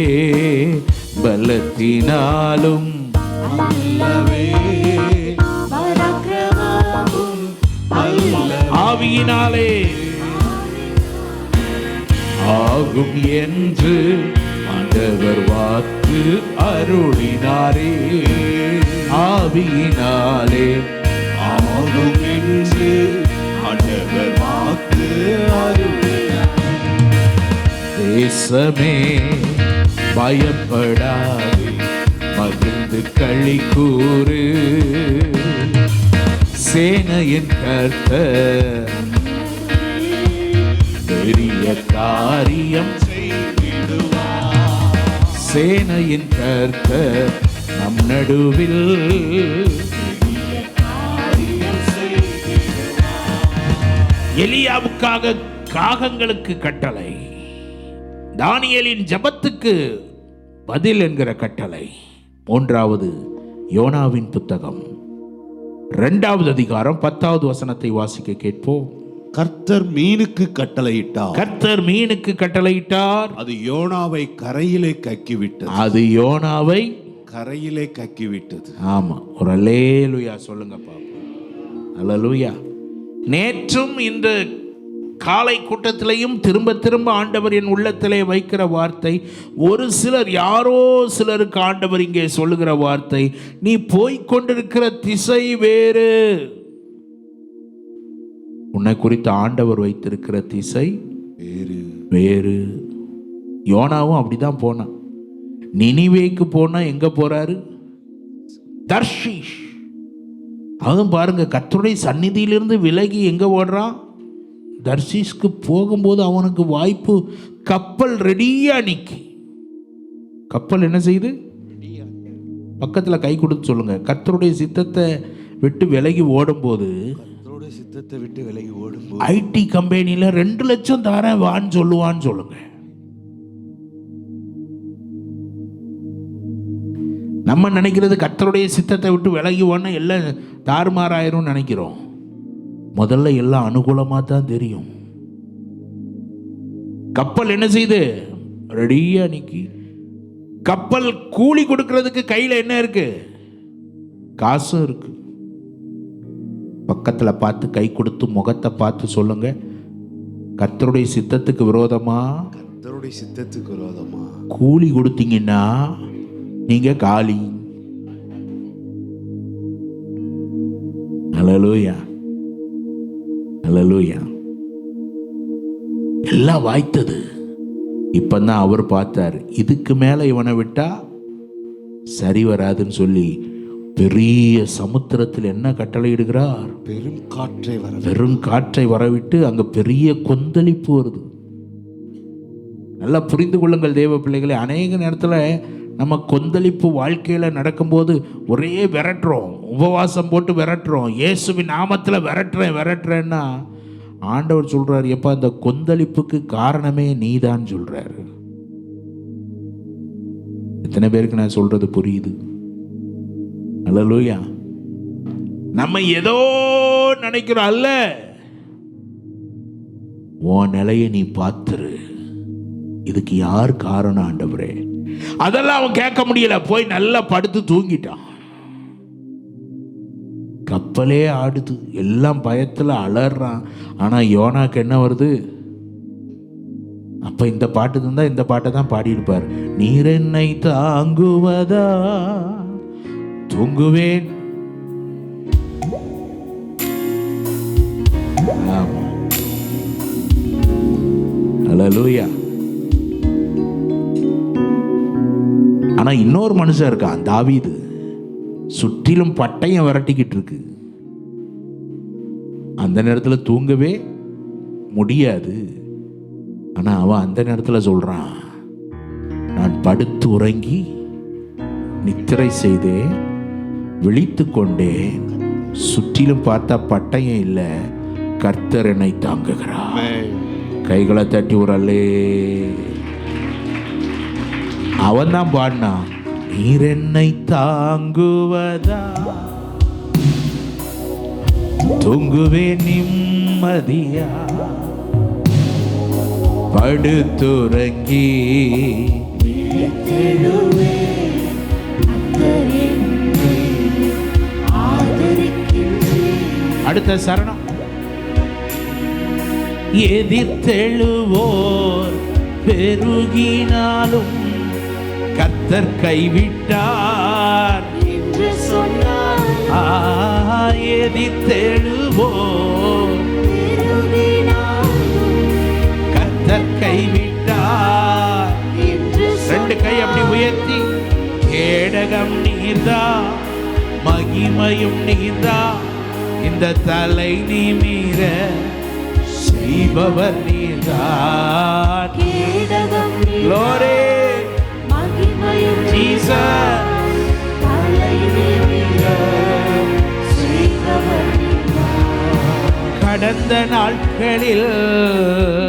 [SPEAKER 2] பலத்தினாலும்
[SPEAKER 3] அல்லவே, பராக்கிரமமும் அல்லவே,
[SPEAKER 2] ஆவியினாலே ஆகும் என்று ஆண்டவர் வாக்கு அருளினாரே. ஆவியினாலே ஆகும் என்று ஆண்டவர் வாக்கு அருளினார். தேசமே பயப்படாதே, மகிழ்ந்து களி கூறு, சேனையின் கர்த்தர் பெரிய காரியம் செய்திடுவார். சேனையின் கர்த்தர் நம் நடுவில் எலியாவுக்காக காகங்களுக்கு கட்டளை, தானியேலின் ஜெபத்துக்கு பதில் என்கிற கட்டளை. மூன்றாவது யோனாவின் புத்தகம் 2வது அதிகாரம் 10வது வசனத்தை வாசிக்க கேட்போம்.
[SPEAKER 4] கர்த்தர் மீனுக்கு கட்டளையிட்டார்.
[SPEAKER 2] கர்த்தர் மீனுக்கு கட்டளையிட்டார்.
[SPEAKER 4] அது யோனாவை கரையிலே கக்கிவிட்டது.
[SPEAKER 2] அது யோனாவை
[SPEAKER 4] கரையிலே கக்கிவிட்டது.
[SPEAKER 2] ஆமா, ஒரு அல்லேலூயா சொல்லுங்க பாப்போம். அல்லேலூயா. நேற்றும் இந்த காலை கூட்டத்திலையும் திரும்ப திரும்ப ஆண்டவர் என் உள்ளத்திலே வைக்கிற வார்த்தை, ஒரு சிலர், யாரோ சிலருக்கு ஆண்டவர் இங்கே சொல்லுகிற வார்த்தை, நீ போய்கொண்டிருக்கிற திசை வேறு. உன்னை குறித்து ஆண்டவர் வைத்திருக்கிற திசை வேறு வேறு. யோனாவும் அப்படிதான் போனான். நினிவேக்கு போனா எங்க போறாரு? தர்ஷீஷ். அதுவும் பாருங்க, கர்த்தருடைய சந்நிதியிலிருந்து விலகி எங்க ஓடுறான்? தர்ஷீஷ்க்கு போகும்போது அவனுக்கு வாய்ப்பு, கப்பல் ரெடியா நிக்கி. கப்பல் என்ன செய்யுது? பக்கத்தில் கை கொடுத்து சொல்லுங்க, கர்த்தருடைய சித்தத்தை விட்டு விலகி ஓடும்போது,
[SPEAKER 4] சித்தத்தை விட்டு விலகி ஓடும்போது
[SPEAKER 2] ஐடி கம்பெனியில் 2 லட்சம் தாரேன் வான்னு சொல்லுவான்னு சொல்லுங்க. நம்ம நினைக்கிறது கர்த்தருடைய சித்தத்தை விட்டு விலகி ஓடனா எல்லாம் தாறுமாறாயிரும் நினைக்கிறோம். முதல்ல எல்லாம் அனுகூலமாக தான் தெரியும். கப்பல் என்ன செய்யுது? ரெடியா நிக்கி. கப்பல் கூலி கொடுக்கிறதுக்கு கையில் என்ன இருக்கு? காசும் இருக்கு. பக்கத்தில் பார்த்து கை கொடுத்து முகத்தை பார்த்து சொல்லுங்க, கர்த்தருடைய சித்தத்துக்கு விரோதமா,
[SPEAKER 4] கர்த்தருடைய சித்தத்துக்கு விரோதமா
[SPEAKER 2] கூலி கொடுத்தீங்கன்னா நீங்க காலி. அல்லேலூயா, அல்லேலூயா. எல்லாம் வாய்த்தது. இப்பதான் அவர் பார்த்தார், இதுக்கு மேல இவனை விட்டா சரி வராதுன்னு சொல்லி பெரிய சமுத்திரத்தில் என்ன கட்டளையிடுகிறார்? பெரும் காற்றை வரவிட்டு அங்க பெரிய கொந்தளிப்பு வருது. நல்லா புரிந்து கொள்ளுங்கள் தேவ பிள்ளைகளே. அநேக நேரத்தில் நம்ம கொந்தளிப்பு வாழ்க்கையில் நடக்கும்போது ஒரே விரட்டுறோம், உபவாசம் போட்டு விரட்டுறோம், இயேசுவின் நாமத்தில் விரட்டுறேன்னா ஆண்டவர் சொல்றாரு, எப்ப அந்த கொந்தளிப்புக்கு காரணமே நீதான் சொல்றாரு. எத்தனை பேருக்கு நான் சொல்றது புரியுது? அல்லேலூயா. நம்ம ஏதோ நினைக்கிறோம் அல்ல, உன் நிலையை நீ பார்த்துரு. இதுக்கு யார் காரணம் ஆண்டவரே? அதெல்லாம் அவன் கேட்க முடியல, போய் நல்லா படுத்து தூங்கிட்டான். கப்பலே ஆடுது, எல்லாம் பயத்துல அலறான். ஆனா யோனாக்கு என்ன வருது? அப்ப இந்த பாட்டு இருந்தா இந்த பாட்டை தான் பாடியிருப்பார். நீர் என்னை தாங்குவதா தூங்குவேன். ஆமா. ஹல்லேலூயா. ஆனா இன்னொரு மனுஷன் இருக்கான், தாவீது. சுற்றிலும் பட்டயம் விரட்டிக்கிட்டு இருக்கு. அந்த நேரத்தில் தூங்கவே முடியாது. ஆனா அவன் அந்த நேரத்தில் சொல்றான், நான் படுத்து உறங்கி நித்திரை செய்தேன், விழித்து கொண்டேன், சுற்றிலும் பார்த்தா பட்டயம் இல்லை, கர்த்தர் என்னை தாங்குகிறார். கைகளை தட்டி உரல்லே. அவன் தான் பாடினான், நீர் என்னை தாங்குவதா, தூங்குவேன் நிம்மதியா, படுத்துறங்கி அடுத்த சரணம். எதிர்த்தெழுவோர் பெருகினாலும் கர்த்தர் கைவிட்டார் என்று சொன்னார். எதிர்த்தெழுவோர் கர்த்தர் கைவிட்டார். ரெண்டு கை அப்படி உயர்த்தி, கேடகம் நீர்தா, மகிமையும் நீர்தா, இந்த தலை நிமிர செய்பவர் நீர்தான். Glory, Jesus. கடந்த நாட்களில்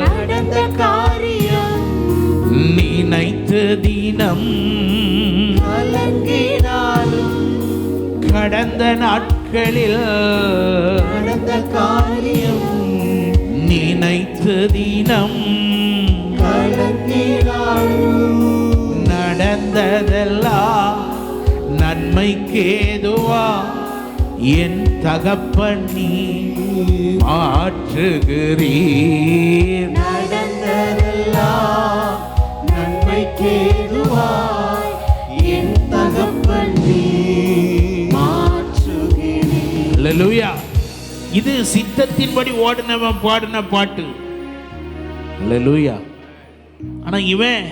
[SPEAKER 2] நடந்த காரியம் நினைத்து தினம் கலங்கினாலும், கடந்த நாட்களில் நடந்த காரியம் நினைத்து தினம் கலங்கினாலும், நடந்ததெல்லாம் நன்மைக்கேதுவா என் தகப்பன் நீ மாற்றுகிறீர். நடந்ததெல்லாம் நன்மைக்கேதுவாய் என் தகப்பன் நீ மாற்றுகிறீர். அல்லேலூயா. இது சித்தத்தின்படி ஓடினவன் பாடின பாட்டு. அல்லேலூயா. ஆனா இவன்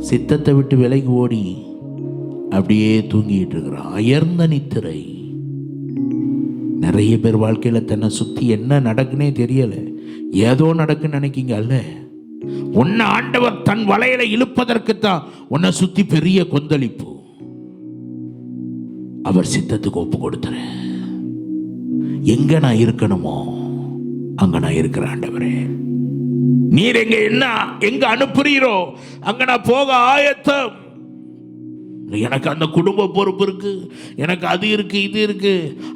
[SPEAKER 2] சித்தத்தை விட்டு விலகி ஓடி அப்படியே தூங்கிட்டு இருக்கிறான். அயர்ந்த நித்திரை. நிறைய பேர் வாழ்க்கையில தன்னை சுத்தி என்ன நடக்குன்னே தெரியல, ஏதோ நடக்குன்னு நினைக்கிங்க. அல்ல, உன்னை ஆண்டவர் தன் வலையில இழுப்பதற்கு தான் உன்னை சுத்தி பெரிய கொந்தளிப்பு. அவர் சித்தத்துக்கு ஒப்பு கொடுத்துற. எங்க நான் இருக்கணுமோ அங்க நான் இருக்கிறேன் ஆண்டவரே. நீர் எங்க அனுப்புறீரோ அங்க நான் போக ஆயத்தம். எனக்கு அந்த குடும்ப பொறுப்பு இருக்கு, எனக்கு அது இருக்கு, இது இருக்கு.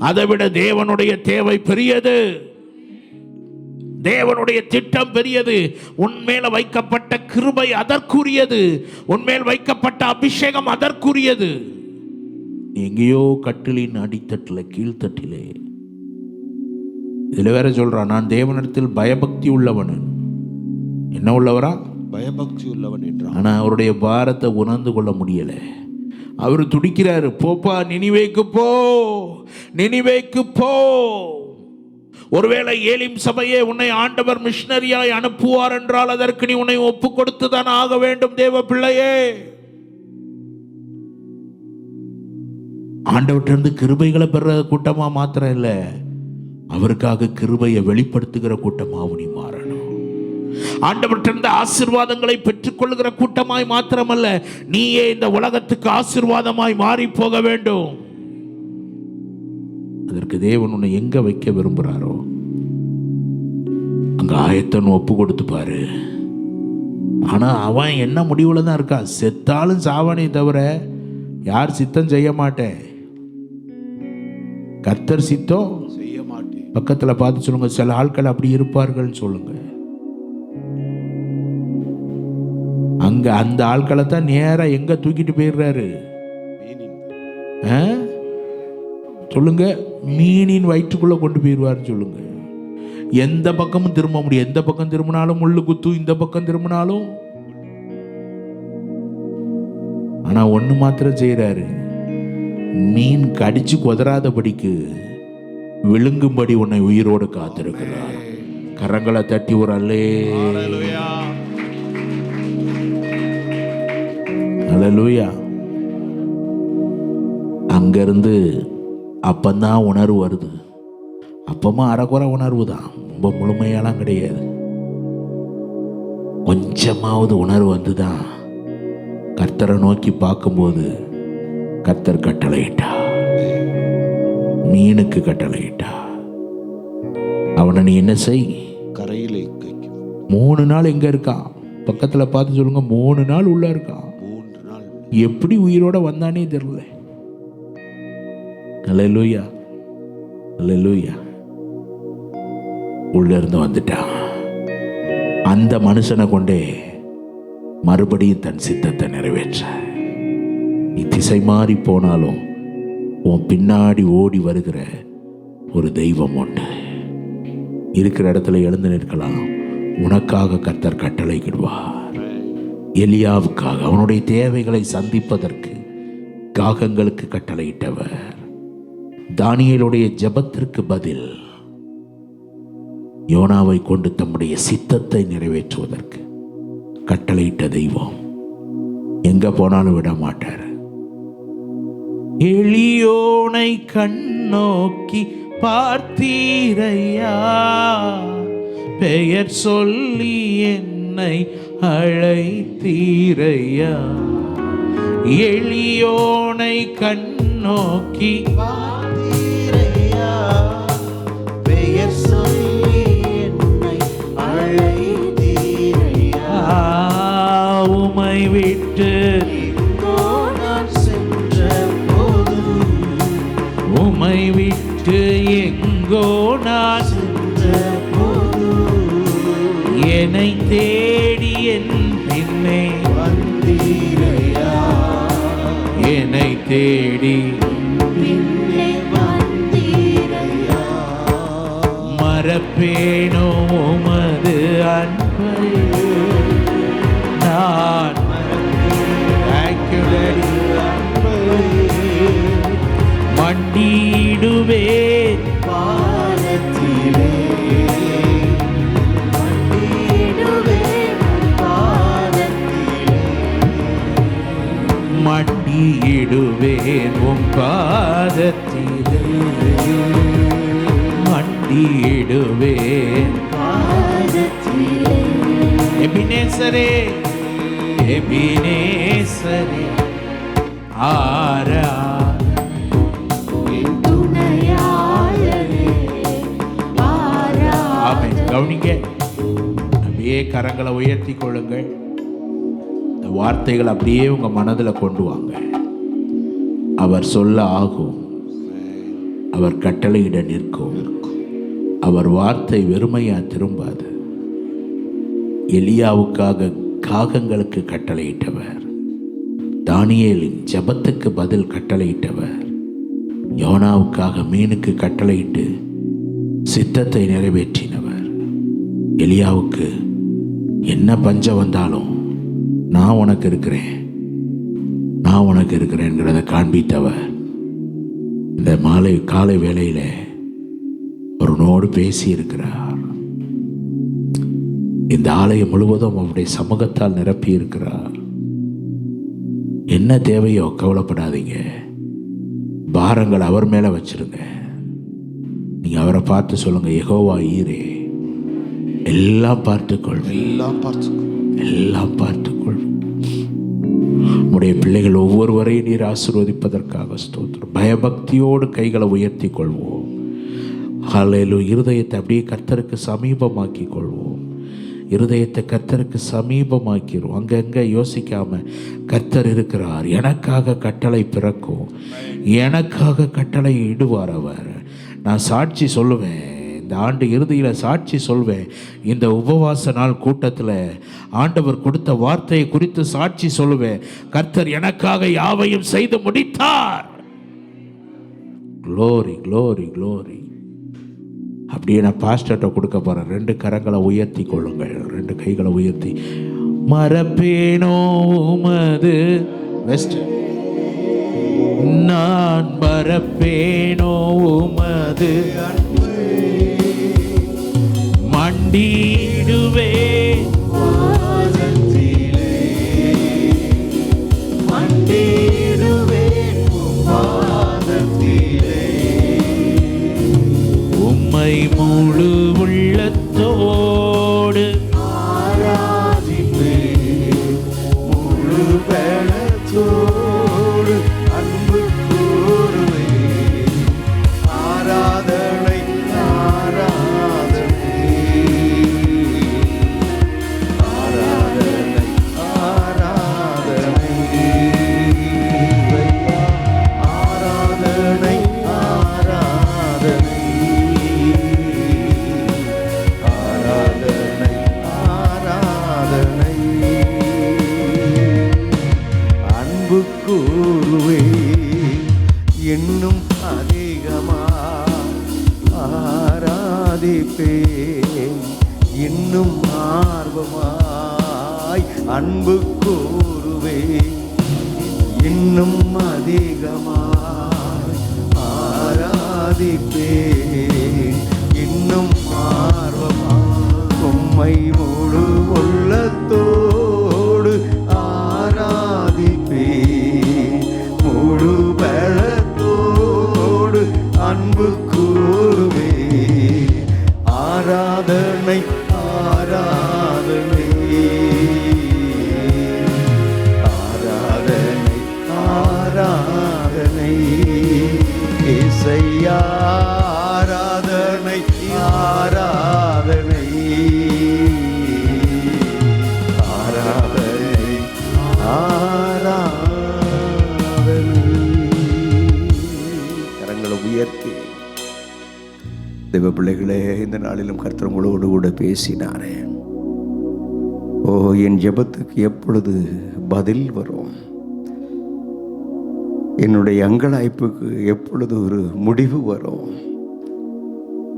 [SPEAKER 2] அதை விட தேவனுடைய தேவை பெரியது, தேவனுடைய திட்டம் பெரியது. உன்மேல வைக்கப்பட்ட கிருபை அதற்குரியது, உன்மேல் வைக்கப்பட்ட அபிஷேகம் அதற்குரியது. எங்கேயோ கட்டிலின் அடித்தட்டில் கீழ்த்தட்டிலே. இதுல வேற சொல்றான், நான் தேவனிடத்தில் பயபக்தி உள்ளவன். என்ன உள்ளவரா? பயபக்தி உள்ளவன் என்றான். ஆனா அவருடைய பாரத்தை உணர்ந்து கொள்ள முடியல. அவர் துடிக்கிறாரு, போப்பா நினிவேக்கு போ, நினிவேக்கு போ. ஒருவேளை ஏலிம் சபையே உன்னை ஆண்டவர் மிஷனரியாய் அனுப்புவார் என்றால் அதற்கு நீ உன்னை ஒப்பு கொடுத்துதான் ஆக வேண்டும். தேவ பிள்ளையே, ஆண்டவற்றிலிருந்து கிருபைகளை பெற கூட்டமா மாத்திரம் இல்ல, அவருக்காக கிருபையை வெளிப்படுத்துகிற கூட்டமாகவும் நீ மாறணும். ஆண்டவற்றிலிருந்து ஆசீர்வாதங்களை பெற்றுக் கொள்ளுகிற கூட்டமாய் மாத்திரமல்ல, நீயே இந்த உலகத்துக்கு ஆசீர்வாதமாய் மாறி போக வேண்டும். அதற்கு தேவன் உன்னை எங்க வைக்க விரும்புகிறாரோ அங்க ஆயத்தன் ஒப்பு கொடுத்து பாரு. ஆனா அவன் என்ன முடிவுல தான் இருக்கான், செத்தாலும் சாவானே தவிர யார் சித்தம் செய்ய மாட்டேன், கர்த்தர் சித்தம் செய்ய மாட்டேன். பக்கத்துல பார்த்து சொல்லுங்க, சில ஆட்கள் அப்படி இருப்பார்கள் சொல்லுங்க. அங்க அந்த ஆட்களை தான் நேரா எங்க தூக்கிட்டு போயிடுறாரு சொல்லுங்க, மீனின் வயிற்றுக்குள்ள கொண்டு போயிடுவாரு சொல்லுங்க. எந்த பக்கமும் திரும்ப முடியும், எந்த பக்கம் திரும்பினாலும் முள்ளு குத்து, இந்த பக்கம் திரும்பினாலும். ஆனா ஒண்ணு மாத்திரம் செய்யறாரு, மீன் கடிச்சு கொதறாதபடிக்கு விழுங்கும்படி உன்னை உயிரோடு காத்திருக்கிறார். கரங்களை தட்டி ஒரு அல்லேலூயா. அங்கிருந்து அப்பந்தான் உணர்வு வருது. அப்பமா அரைக்குறை உணர்வு தான், ரொம்ப முழுமையெல்லாம் கிடையாது. கொஞ்சமாவது உணர்வு வந்துதான் கர்த்தரை நோக்கி பார்க்கும்போது கர்த்தர் கட்டளையிட்டா, மீனுக்கு கட்டளையிட்டா, அவனை நீ என்ன செய்,
[SPEAKER 4] கரையிலே
[SPEAKER 2] 3 நாள் எங்க இருக்கான் பக்கத்துல பார்த்து சொல்லுங்க. 3 நாள் உள்ள இருக்கான்.
[SPEAKER 4] 3 நாள்
[SPEAKER 2] எப்படி உயிரோட வந்தானே தெரியல. அல்லேலூயா, அல்லேலூயா. உள்ள இருந்து வந்துட்டான். அந்த மனுஷனை கொண்டே மறுபடியும் தன் சித்தத்தை நிறைவேற்ற. நீ திசை மாறி போனாலும் உன் பின்னாடி ஓடி வருகிற ஒரு தெய்வம் உண்டு. இருக்கிற இடத்துல எழுந்து நிற்கலாம். உனக்காக கர்த்தர் கட்டளையிடுவார். எலியாவுக்காக அவனுடைய தேவைகளை சந்திப்பதற்கு காகங்களுக்கு கட்டளையிட்டவர். தானியேலுடைய ஜெபத்திற்கு பதில் யோனாவை கொண்டு தம்முடைய சித்தத்தை நிறைவேற்றுவதற்கு கட்டளையிட்ட தெய்வம் எங்க போனாலும் விட மாட்டார். எளியோனை கண்ணோக்கி பார்த்தீரையா, பெயர் சொல்லி என்னை அழைத்தீரையா. எளியோனை கண்ணோக்கி பார்த்தீரையா, பெயர் சொல்லி என்னை அழைத்தீரையா. உமை விட்டு உமை விட்டு எங்கோ நான் என்னை தேடி என் பின்னே வந்தீரையா, என்னை தேடி பின்னே வந்தீரையா. மறப்பேனோ உமது அன்பை நான் மண்டிடுவேன் பாதத்திலே, மண்டிடுவேன் உம் பாதத்திலே, மண்டிடுவேன் பாதத்திலே. எபினேசரே, எபினேசரே ஆரா கவனிங்க. அப்படியே கரங்களை உயர்த்தி கொள்ளுங்கள். இந்த வார்த்தைகள் அப்படியே உங்க மனதில் கொண்டு வாங்க. அவர் சொல்ல ஆகும், அவர் கட்டளையிட நிற்கும், அவர் வார்த்தை வெறுமையா திரும்பாது. எலியாவுக்காக காகங்களுக்கு கட்டளையிட்டவர், தானியேலின் ஜெபத்துக்கு பதில் கட்டளையிட்டவர், யோனாவுக்காக மீனுக்கு கட்டளையிட்டு சித்தத்தை நிறைவேற்றினவர். எலியாவுக்கு என்ன பஞ்சம் வந்தாலும் நான் உனக்கு இருக்கிறேன், நான் உனக்கு இருக்கிறேங்கிறத காண்பித்தவர். இந்த காலை வேளையில ஒருவனோடு பேசி இருக்கிறார். இந்த ஆலயம் முழுவதும் அவருடைய சமூகத்தால் நிரப்பி இருக்கிறார். என்ன தேவையோ கவலைப்படாதீங்க, பாரங்கள் அவர் மேல வச்சிருங்க. நீங்க அவரை பார்த்து சொல்லுங்க, யெகோவா ஈரே, எல்லாம் பார்த்துக்கொள்வேன், எல்லாம் பார்த்துக்கொள்வேன். உடைய பிள்ளைகள் ஒவ்வொருவரையும் நீர் ஆசீர்வதிப்பதற்காக ஸ்தோத்திரம். பயபக்தியோடு கைகளை உயர்த்தி கொள்வோம். ஹல்லேலூயா. இருதயத்தை அப்படியே கர்த்தருக்கு சமீபமாக்கி கொள்வோம். இருதயத்தை கர்த்தருக்கு சமீபமாக்கிடுவோம். அங்கங்க யோசிக்காம கர்த்தர் இருக்கிறார், எனக்காக கட்டளை பிறக்கும், எனக்காக கட்டளை இடுவார் அவர். நான் சாட்சி சொல்லுவேன், இந்த ஆண்டு இறுதியில் சாட்சி சொல்வேன். இந்த உபவாச நாள் கூட்டத்தில் ஆண்டவர் கொடுத்த வார்த்தையை குறித்து சாட்சி சொல்லுவேன். கர்த்தர் எனக்காக யாவையும் செய்து முடித்தார். Glory, glory, glory. அப்படியே நான் பாஸ்டர்ட்ட கொடுக்க போறேன். 2 கரங்களை உயர்த்தி கொள்ளுங்கள், 2 கைகளை உயர்த்தி. மறப்பேனோ உமது வெஸ்ட் நான் மறப்பேனோ உமது மண்டிடுவே உம்மை முழு உள்ளத்தோடு
[SPEAKER 1] முழு பலத்தோடு அன்பு கூறுவே. ஆராதனை ஆராதனை ஆராதனை ஆராதனை ஆராதனை ஆராதனை ஆராதனை அன்பு கூறுவே இன்னும் அதிகமா ஆராதிப்பேன் இன்னும் ஆர்வமாய் அன்பு கூறுவே இன்னும் அதிகமாய் ஆராதிப்பேன் இன்னும் ஆர்வமாய் உம்மை முழு உள்ளத்தோடு ஆராதிப்பேன் முழு பலத்தோடு அன்பு கூறுவே. ஆராதனை ஆராதனை ஆராதனை ஆராதனை இசையா ஆராதனை ஆராதனை ஆராதனை ஆராதனை. கரங்களை உயர்த்தி தேவ பிள்ளைகளே, இந்த நாளிலும் கர்த்தர் உங்களோடு கூட பேசினாரே. ஓ, என் ஜெபத்துக்கு எப்பொழுது பதில் வரும்? என்னுடைய அங்கலாய்ப்புக்கு எப்பொழுது ஒரு முடிவு வரும்?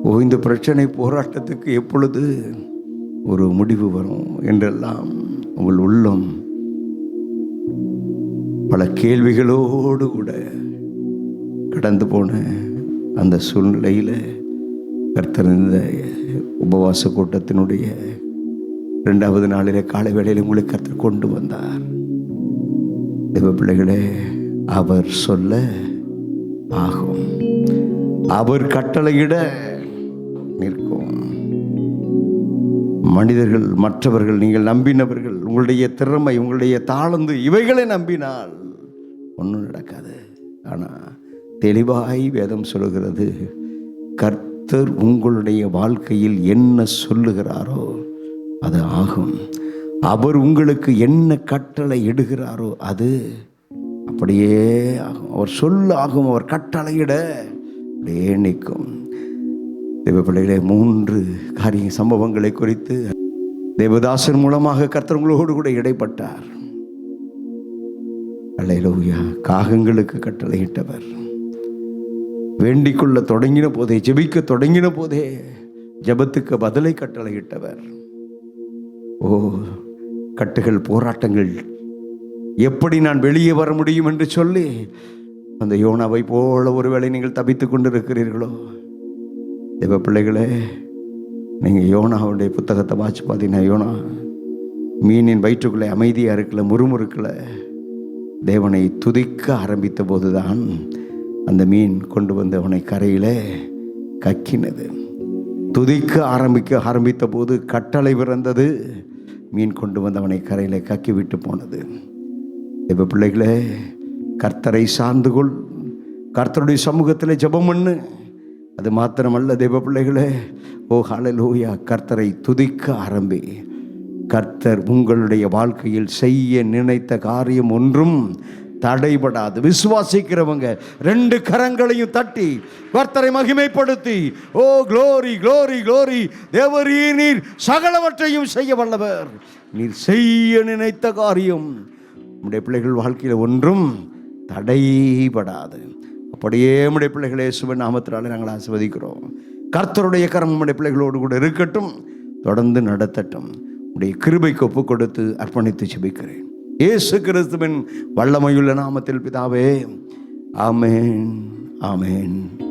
[SPEAKER 1] ஓ, இந்த பிரச்சனை போராட்டத்துக்கு எப்பொழுது ஒரு முடிவு வரும் என்றெல்லாம் உங்கள் உள்ளம் பல கேள்விகளோடு கூட கடந்து போன அந்த சூழ்நிலையில் கர்த்தர் இந்த உபவாச கூட்டத்தினுடைய 2வது நாளிலே காலை வேளையில் உங்களை கர்த்தர் கொண்டு வந்தார். தேவ பிள்ளைகளே, அவர் சொல்ல ஆகும், அவர் கட்டளையிட நிற்கும். மனிதர்கள், மற்றவர்கள், நீங்கள் நம்பினவர்கள், உங்களுடைய திறமை, உங்களுடைய தாளந்து இவைகளை நம்பினால் ஒன்றும் நடக்காது. ஆனால் தெளிவாய் வேதம் சொல்லுகிறது, கர்த்தர் உங்களுடைய வாழ்க்கையில் என்ன சொல்லுகிறாரோ அது ஆகும். அவர் உங்களுக்கு என்ன கட்டளை இடுகிறாரோ அது அப்படியே ஆகும். அவர் சொல்ல ஆகும், அவர் கட்டளையிட அப்படியே நிற்கும். தேவ பிள்ளைகளே, 3 சம்பவங்களை குறித்து தேவதாசன் மூலமாக கர்த்தர் உங்களோடு கூட இடைப்பட்டார். அல்லேலூயா. காகங்களுக்கு கட்டளையிட்டவர், வேண்டிக்கொள்ள தொடங்கின போதே, ஜெபிக்க தொடங்கின போதே ஜெபத்துக்கு பதிலை கட்டளையிட்டவர். ஓ, கட்டுகள், போராட்டங்கள் எப்படி நான் வெளியே வர முடியும் என்று சொல்லி அந்த யோனாவை போல ஒருவேளை நீங்கள் தப்பித்துக் கொண்டிருக்கிறீர்களோ? தேவ பிள்ளைகளே, நீங்கள் யோனாவுடைய புத்தகத்தை வாசி பார்த்தீங்கன்னா, யோனா மீனின் வயிற்றுக்குள்ளே அமைதியாக இருக்கல, முறுமுறுக்கல. தேவனை துதிக்க ஆரம்பித்த போதுதான் அந்த மீன் கொண்டு வந்து அவனை கரையில் கக்கினது. துதிக்க ஆரம்பித்த போது கட்டளை பிறந்தது. மீன் கொண்டு வந்து அவனை கரையில் கக்கி விட்டு போனது. தேவ பிள்ளைகளே, கர்த்தரை சார்ந்து கொள், கர்த்தருடைய சமூகத்தில் ஜெபம் பண்ணு. அது மாத்திரமல்ல தேவ பிள்ளைகளே, ஓ ஹல்லேலூயா, கர்த்தரை துதிக்க ஆரம்பி. கர்த்தர் உங்களுடைய வாழ்க்கையில் செய்ய நினைத்த காரியம் ஒன்றும் தடைபடாது. விசுவாசிக்கிறவங்க 2 கரங்களையும் தட்டி கர்த்தரை மகிமைப்படுத்தி, ஓ க்ளோரி க்ளோரி க்ளோரி, தேவரீ நீர் சகலவற்றையும் செய்ய வல்லவர், நீர் செய்ய நினைத்த காரியம் நம்முடைய பிள்ளைகள் வாழ்க்கையில் ஒன்றும் தடைபடாது. அப்படியே நம்முடைய பிள்ளைகளை இயேசுவின் நாமத்தினாலே நாங்கள் ஆசீர்வதிக்கிறோம். கர்த்தருடைய கரம் நம்முடைய பிள்ளைகளோடு கூட இருக்கட்டும், தொடர்ந்து நடத்தட்டும். உடைய கிருபைக்கு ஒப்புக் கொடுத்து அர்ப்பணித்து ஜெபிக்கிறேன். இயேசு கிறிஸ்துவின் வல்லமையுள்ள நாமத்தில் பிதாவே, ஆமென், ஆமென்.